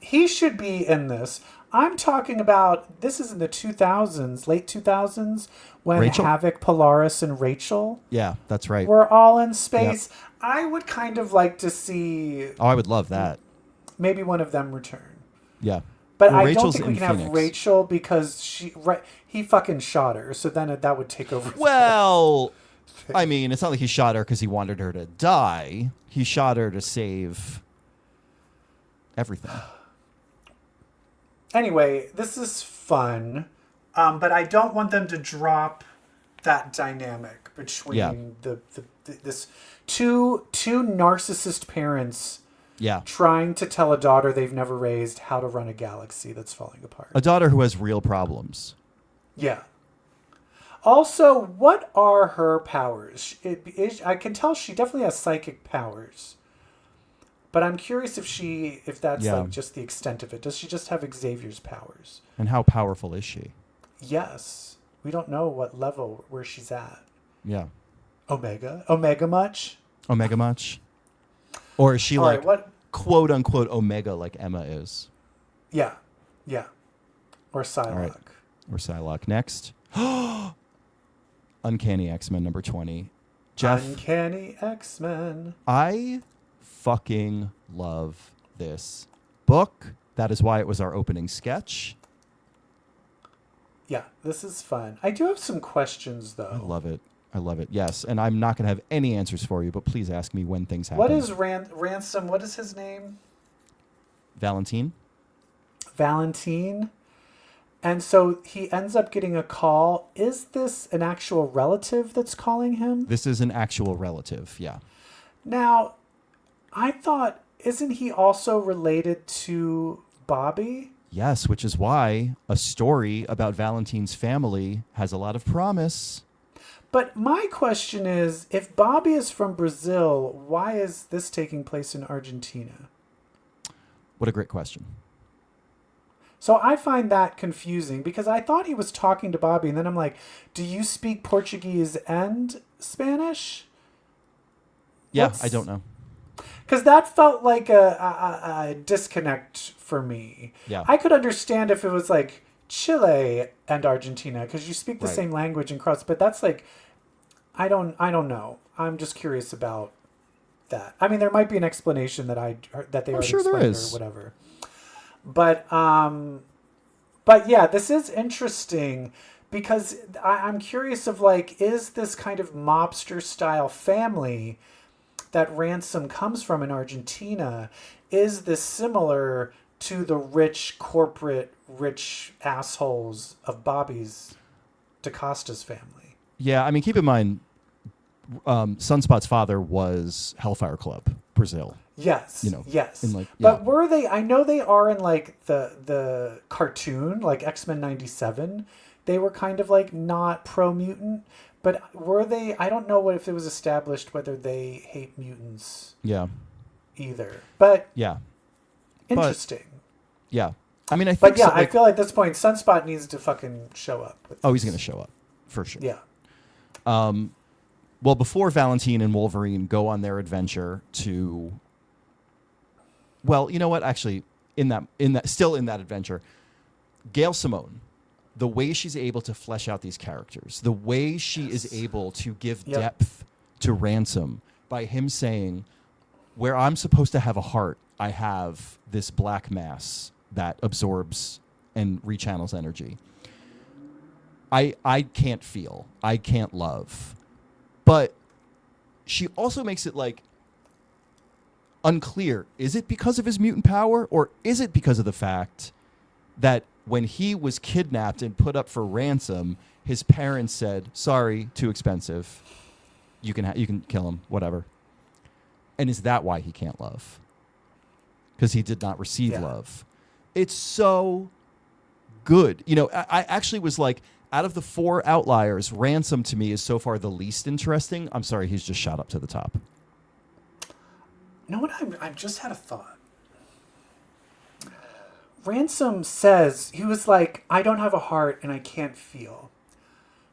He should be in this. I'm talking about, this is in the 2000s, late 2000s, when Rachel? Havoc, Polaris, and Rachel Yeah, that's right. were all in space. I would kind of like to see Oh, I would love that. maybe one of them return. Yeah. But Well, I Rachel's don't think we in can have Phoenix. Rachel because he fucking shot her. So then that would take over. Well, I mean, it's not like he shot her because he wanted her to die. He shot her to save everything. Anyway, this is fun. But I don't want them to drop that dynamic between Yeah. this two narcissist parents Yeah. trying to tell a daughter they've never raised how to run a galaxy that's falling apart. A daughter who has real problems. Yeah. Also, what are her powers? I can tell she definitely has psychic powers. But I'm curious if that's like just the extent of it. Does she just have Xavier's powers? And how powerful is she? Yes. We don't know what level where she's at. Yeah. Omega? Omega much? Omega much? Or is she All like right, what? quote unquote Omega like Emma is? Yeah. Yeah. Or Psylocke. All right. Or Psylocke. Next. Uncanny X-Men number 20. Jeff, Uncanny X-Men. I fucking love this book. That is why it was our opening sketch. Yeah, this is fun. I do have some questions, though. I love it. I love it. Yes, and I'm not going to have any answers for you, but please ask me when things happen. What is Ransom? What is his name? Valentine? Valentine. And so he ends up getting a call. Is this an actual relative that's calling him? This is an actual relative, yeah. Now, I thought, isn't he also related to Bobby? Yes, which is why a story about Valentine's family has a lot of promise. But my question is, if Bobby is from Brazil, why is this taking place in Argentina? What a great question. So I find that confusing because I thought he was talking to Bobby, and then I'm like, do you speak Portuguese and Spanish? Yeah, I don't know. Because that felt like a disconnect for me. Yeah. I could understand if it was like Chile and Argentina because you speak the Right. same language and cross, but that's like, I don't know. I'm just curious about that. I mean, there might be an explanation that they already sure there explained is. or whatever. But yeah, this is interesting because I'm curious of like, is this kind of mobster style family that Ransom comes from in Argentina, is this similar to the rich assholes of Bobby's DaCosta's family? Yeah, I mean, keep in mind, Sunspot's father was Hellfire Club, Brazil. Yes. Yes. In like, But were they? I know they are in like the cartoon, like X-Men '97. They were kind of like not pro mutant, but were they? I don't know if it was established whether they hate mutants. Yeah. Either, but Yeah. interesting. Yeah. I mean, I think. But yeah, so, like, I feel like at this point, Sunspot needs to fucking show up. Oh, he's going to show up for sure. Yeah. Well, before Valentine and Wolverine go on their adventure to. Well, you know what? Actually, in that adventure, Gail Simone, the way she's able to flesh out these characters, the way she is able to give depth to Ransom by him saying, where I'm supposed to have a heart, I have this black mass that absorbs and rechannels energy. I can't feel. I can't love. But she also makes it like unclear. Is it because of his mutant power, or is it because of the fact that when he was kidnapped and put up for ransom, his parents said, "Sorry, too expensive. You can kill him, whatever." And is that why he can't love? Because he did not receive love. It's so good. You know, I actually was like, out of the 4 outliers, Ransom to me is so far the least interesting. I'm sorry, he's just shot up to the top. You know what? I've just had a thought. Ransom says, he was like, I don't have a heart and I can't feel.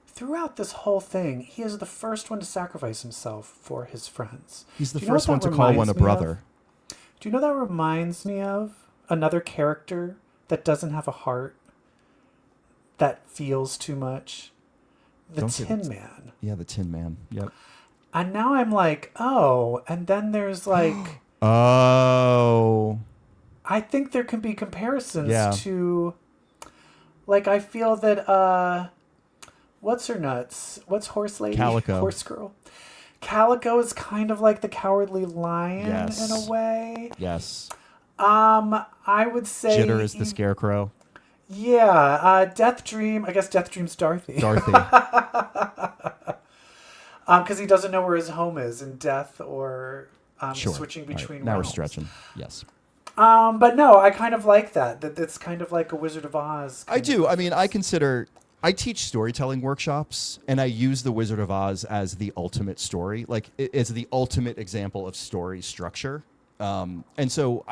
Throughout this whole thing, he is the first one to sacrifice himself for his friends. He's the first one to call one a brother. Do you know that reminds me of another character that doesn't have a heart, that feels too much? The Tin Man. Yeah, the Tin Man. Yep. And now I'm like, oh, and then there's like... Oh. I think there can be comparisons to... Like, I feel that... what's her nuts? What's Horse Lady? Calico. Horse Girl. Calico is kind of like the Cowardly Lion in a way. Yes. I would say... Jitter is the Scarecrow. Yeah. Death Dream. I guess Death Dream's Dorothy. Dorothy. Because he doesn't know where his home is in death or Sure. switching All right. between Now we're realms. stretching. Yes. But no, I kind of like that. That it's kind of like a Wizard of Oz. I do. I mean, I teach storytelling workshops, and I use the Wizard of Oz as the ultimate story, like it's the ultimate example of story structure. And so,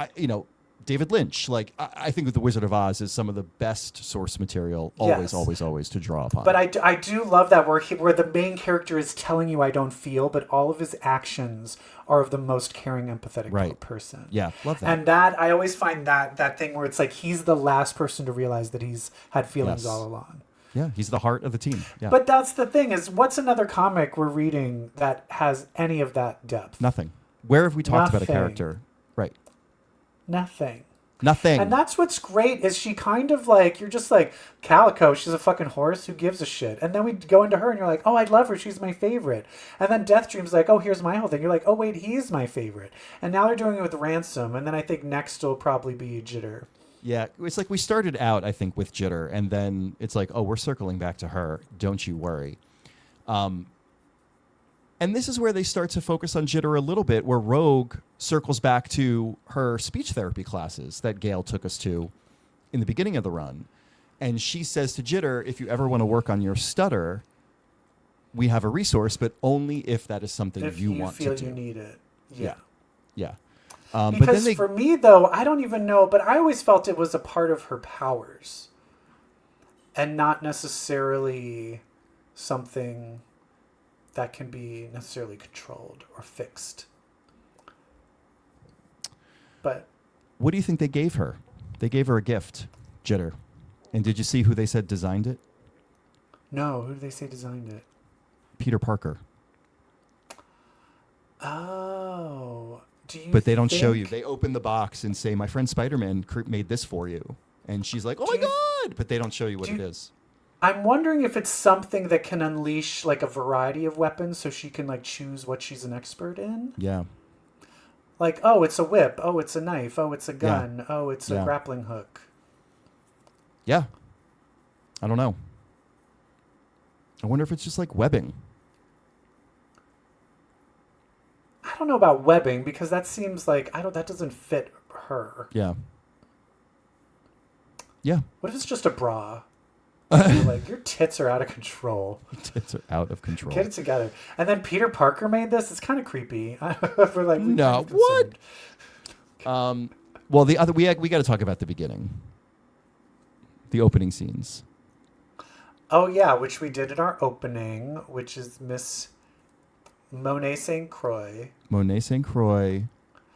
David Lynch, like I think that the Wizard of Oz is some of the best source material, always, Yes. always to draw upon. But I do love that where the main character is telling you I don't feel, but all of his actions are of the most caring, empathetic Right. person. Yeah, love that. And that I always find that thing where it's like he's the last person to realize that he's had feelings Yes. all along. Yeah, he's the heart of the team. Yeah. But that's the thing is, what's another comic we're reading that has any of that depth? Nothing. Where have we talked about a Nothing. character? Right. Nothing. Nothing. And that's what's great is she kind of like, you're just like, Calico, she's a fucking horse, who gives a shit? And then we go into her and you're like, oh, I love her, she's my favorite. And then Deathstream's like, oh, here's my whole thing. You're like, oh, wait, he's my favorite. And now they're doing it with Ransom, and then I think next will probably be Jitter. Yeah, it's like we started out, I think, with Jitter, and then it's like, oh, we're circling back to her. Don't you worry. And this is where they start to focus on Jitter a little bit, where Rogue circles back to her speech therapy classes that Gail took us to in the beginning of the run. And she says to Jitter, if you ever want to work on your stutter, we have a resource, but only if that is something If you you want feel to do. you need it. Yeah. Yeah. Because but then they, for me, though, I don't even know, but I always felt it was a part of her powers and not necessarily something that can be necessarily controlled or fixed. But what do you think they gave her? They gave her a gift, Jitter. And did you see who they said designed it? no, who did they say designed it? Peter Parker. Oh. Do you But they don't show think- you. They open the box and say, my friend Spider-Man made this for you. And she's like, oh my God. But they don't show you what it is. I'm wondering if it's something that can unleash like a variety of weapons so she can like choose what she's an expert in. Yeah. Like, oh, it's a whip. Oh, it's a knife. Oh, it's a gun. Oh, it's a Yeah. grappling hook. Yeah. I don't know. I wonder if it's just like webbing. I don't know about webbing because that seems like that doesn't fit her. Yeah. Yeah. What if it's just a bra? You're like, your tits are out of control. Tits are out of control. Get it together. And then Peter Parker made this. It's kind of creepy. We're like, we're No, kind of concerned. what? Well, the other we got to talk about the beginning. The opening scenes. Oh yeah, which we did in our opening, which is Miss Monet St. Croix. Monet St. Croix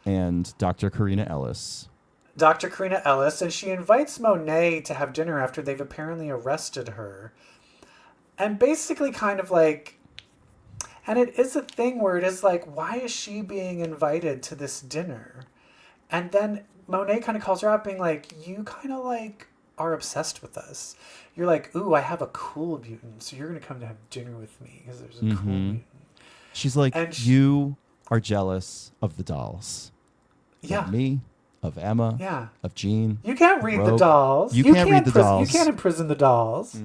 and Dr. Karina Ellis. Dr. Karina Ellis, and she invites Monet to have dinner after they've apparently arrested her. And basically kind of like, and it is a thing where it is like, why is she being invited to this dinner? And then Monet kind of calls her out being like, you kind of like are obsessed with us. You're like, ooh, I have a cool mutant, so you're going to come to have dinner with me because there's a cool mutant. She's like, And you are jealous of the dolls. Yeah. Of me, of Emma, Yeah. of Jean. You can't read the Rogue. dolls. You can't read the dolls. You can't imprison the dolls.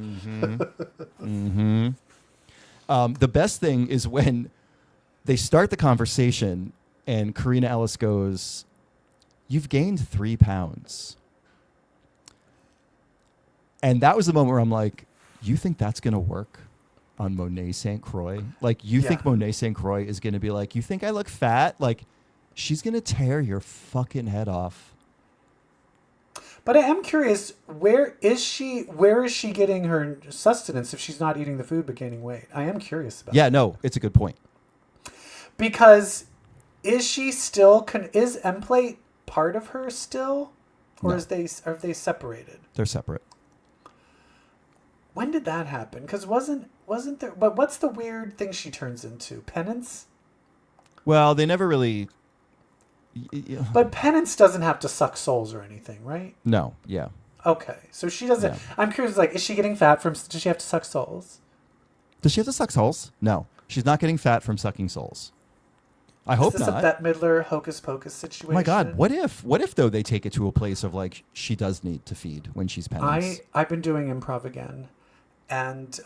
The best thing is when they start the conversation and Karina Ellis goes, you've gained 3 pounds. And that was the moment where I'm like, you think that's going to work on Monet St. Croix? Like, you think Yeah. Monet St. Croix is going to be like, you think I look fat? Like, she's going to tear your fucking head off. But I am curious, where is she getting her sustenance if she's not eating the food but gaining weight? I am curious about Yeah, no, it's a good point. because is she still is Emplate part of her still, or No. are they separated? They're separate. When did that happen? Because wasn't there? But what's the weird thing she turns into? Penance? Well, they never really... But Penance doesn't have to suck souls or anything, right? No, yeah. Okay, so she doesn't. Yeah. I'm curious, like, is she getting fat from? Does she have to suck souls? Does she have to suck souls? No. She's not getting fat from sucking souls. I hope Is this not. a Bette Midler hocus pocus situation? Oh my God, what if though they take it to a place of like she does need to feed when she's Penance? I've been doing improv again, and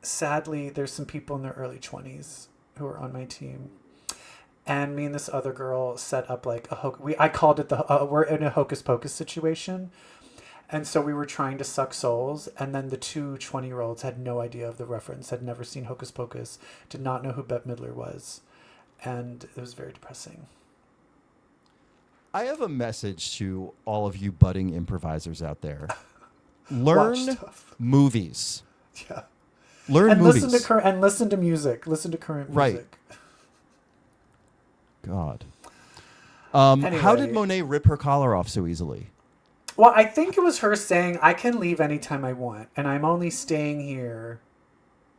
sadly, there's some people in their early 20s who are on my team, And me and this other girl set up like I called it we're in a hocus pocus situation. And so we were trying to suck souls, and then the two 20-year-olds had no idea of the reference, had never seen Hocus Pocus, did not know who Bette Midler was. And it was very depressing. I have a message to all of you budding improvisers out there. Learn movies. Yeah. Learn movies. Listen to music. Listen to current music. Right. God. Anyway. How did Monet rip her collar off so easily? Well, I think it was her saying, I can leave anytime I want, and I'm only staying here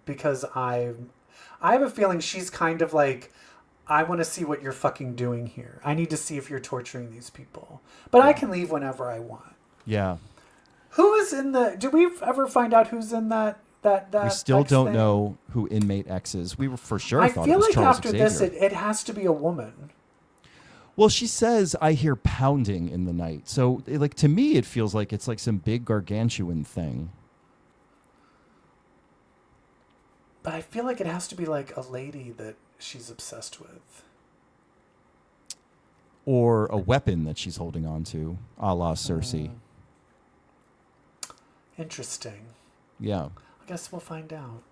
because I have a feeling she's kind of like, I want to see what you're fucking doing here. I need to see if you're torturing these people. But I can leave whenever I want. Yeah. Who is in the... Did we ever find out who's in that We still X don't thing? know who Inmate X is. We were for sure I thought feel it was like Charles after Xavier. this, it has to be a woman. Well, she says, I hear pounding in the night. So, like, to me, it feels like it's like some big gargantuan thing. But I feel like it has to be like a lady that she's obsessed with. Or a weapon that she's holding on to, a la Cersei. Interesting. Yeah. I guess we'll find out.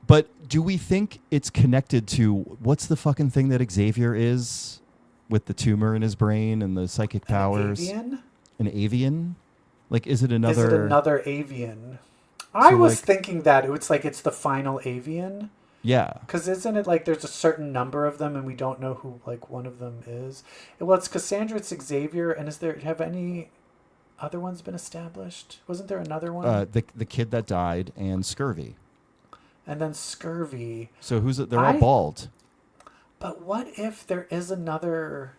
But do we think it's connected to, what's the fucking thing that Xavier is? With the tumor in his brain and the psychic powers. Avian? An avian? Like, is it another... Is it another avian? I was thinking that it's the final avian. Yeah. Because isn't it like there's a certain number of them and we don't know who like one of them is? Well, it's Cassandra, it's Xavier, and have any other ones been established? Wasn't there another one? The kid that died and Scurvy. And then Scurvy. So who's it? They're all bald. But what if there is another...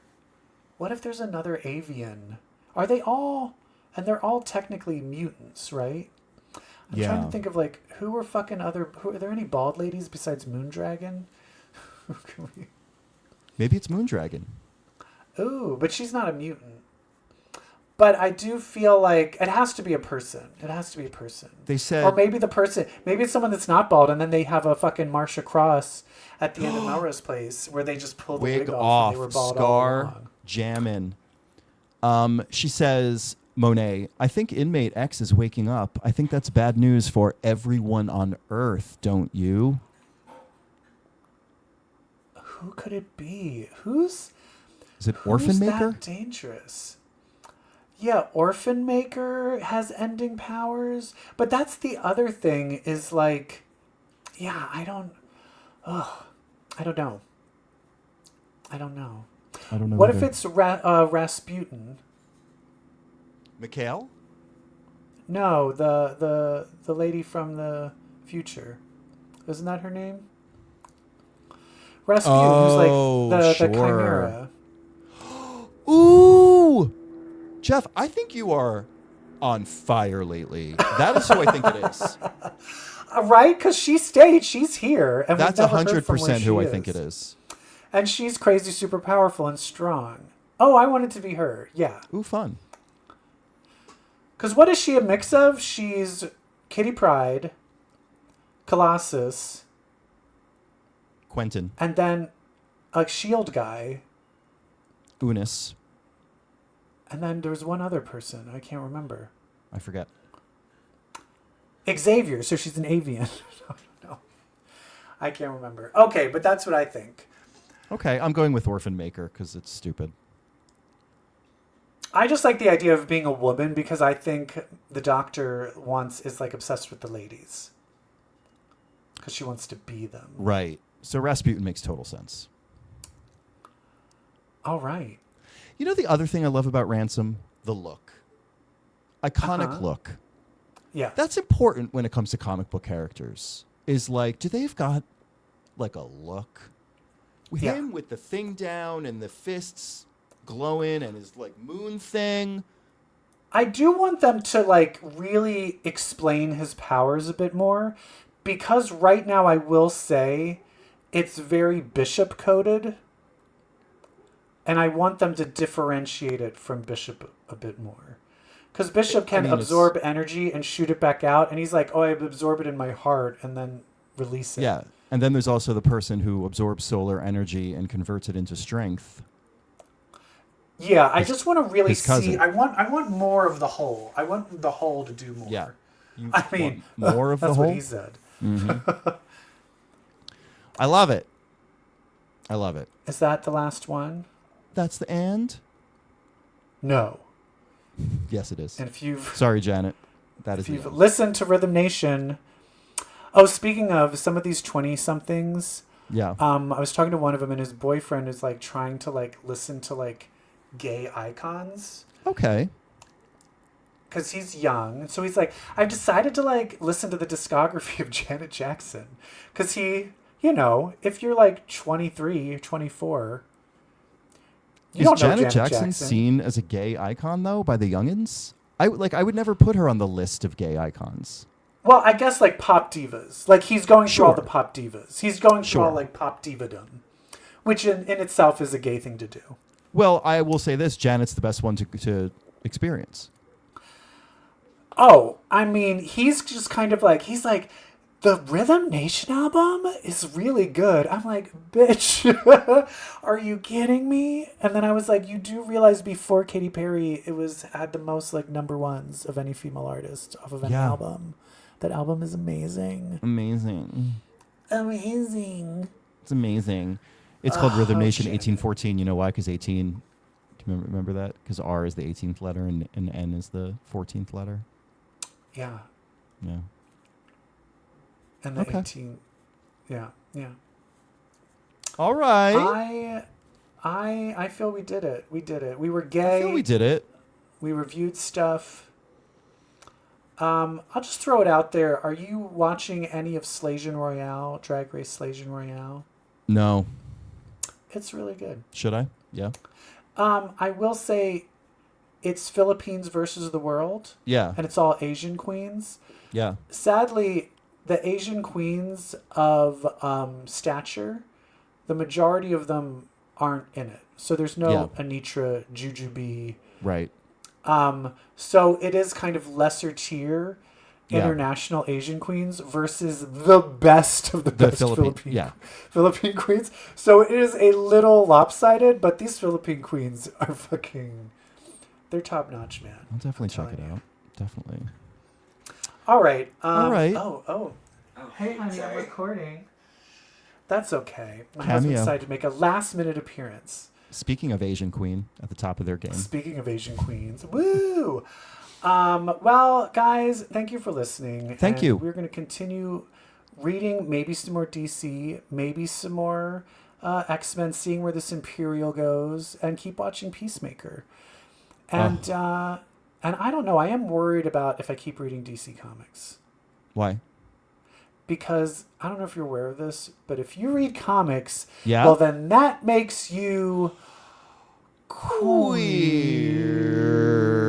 What if there's another avian? Are they all... And they're all technically mutants, right? I'm trying to think of, like, who are fucking other... Are there any bald ladies besides Moondragon? Maybe it's Moondragon. Ooh, but she's not a mutant. But I do feel like it has to be a person. It has to be a person. They said... Or maybe maybe it's someone that's not bald, and then they have a fucking Marcia Cross at the end of Melrose Place where they just pull the wig off and they were bald all along. Jammin'. She says, Monet, I think Inmate X is waking up. I think that's bad news for everyone on Earth, don't you? Who could it be? Is it Orphan Maker? That dangerous? Yeah, Orphan Maker has ending powers. But that's the other thing is like, yeah, I don't know. I don't know. I don't know. What either. if it's Rasputin? Mikhail? No, the lady from the future. Isn't that her name? Rasputin, who's like the Chimera. Ooh! Jeff, I think you are on fire lately. That is who I think it is. Right? Because she's here. And that's 100% who I think it is. And she's crazy, super powerful, and strong. Oh, I want it to be her. Yeah. Ooh, fun. Because what is she a mix of? She's Kitty Pryde, Colossus, Quentin, and then a shield guy. Unis. And then there was one other person. I can't remember. I forget. Xavier. So she's an avian. No. I can't remember. Okay, but that's what I think. Okay, I'm going with Orphan Maker because it's stupid. I just like the idea of being a woman because I think the doctor is like obsessed with the ladies. Because she wants to be them. Right. So Rasputin makes total sense. All right. You know the other thing I love about Ransom? The look. Iconic look. Yeah. That's important when it comes to comic book characters. Is like, do they've got like a look? Him with the thing down and the fists glowing and his like moon thing. I do want them to like really explain his powers a bit more because right now I will say it's very Bishop coded. And I want them to differentiate it from Bishop a bit more. Because Bishop can absorb energy and shoot it back out. And he's like, oh, I absorb it in my heart and then release it. Yeah. And then there's also the person who absorbs solar energy and converts it into strength. Yeah, I just want to really his cousin. see. I want more of the whole. I want the whole to do more. Yeah. You I mean, want more of the that's whole? what he said. I love it. I love it. Is that the last one? That's the end? No. Yes, it is. And if you've Sorry, Janet. That is if the you've end. listened to Rhythm Nation. Oh, speaking of some of these 20-somethings, Yeah. I was talking to one of them, and his boyfriend is like trying to like listen to like gay icons Okay. because he's young. So he's like, I've decided to like listen to the discography of Janet Jackson because he, you know, if you're like 23 or 24, you Is don't know Janet Jackson seen as a gay icon though by the youngins? I would never put her on the list of gay icons. Well, I guess like pop divas. Like he's going through all Sure. the pop divas. He's going through all Sure. like pop divadom, which in itself is a gay thing to do. Well, I will say this: Janet's the best one to experience. Oh, I mean, he's just kind of like, he's like, the Rhythm Nation album is really good. I'm like, bitch, are you kidding me? And then I was like, you do realize before Katy Perry, it had the most like number ones of any female artist off of an Yeah. album. That album is amazing. Amazing. Amazing. It's amazing. It's called Rhythm Nation Janet. 1814. You know why? Because 18. Do you remember that? Because R is the 18th letter and N is the 14th letter. Yeah. Yeah. And the Okay. 18. Yeah. Yeah. All right. I feel we did it. We did it. We were gay. I feel we did it. We reviewed stuff. I'll just throw it out there. Are you watching any of Slasian Royale, Drag Race Slasian Royale? No. It's really good. Should I? Yeah. I will say it's Philippines versus the world, Yeah. and it's all Asian queens. Yeah. Sadly, the Asian queens of stature, the majority of them aren't in it. So there's no Anitra, Jujubee. Right. So it is kind of lesser tier international Asian queens versus the best of the best Philippine queens. So it is a little lopsided, but these Philippine queens are they're top notch, man. I'll definitely check it out. Definitely. All right. All right. Oh. Hey, honey, I'm recording. That's okay. My Cameo. husband decided to make a last minute appearance. Speaking of Asian Queen at the top of their game. Speaking of Asian queens, woo! Well, guys, thank you for listening. Thank you. We're going to continue reading maybe some more DC, maybe some more X-Men, seeing where this Imperial goes, and keep watching Peacemaker. And I don't know. I am worried about if I keep reading DC Comics. Why? Because I don't know if you're aware of this, but if you read comics, Yeah? well, then that makes you Queer.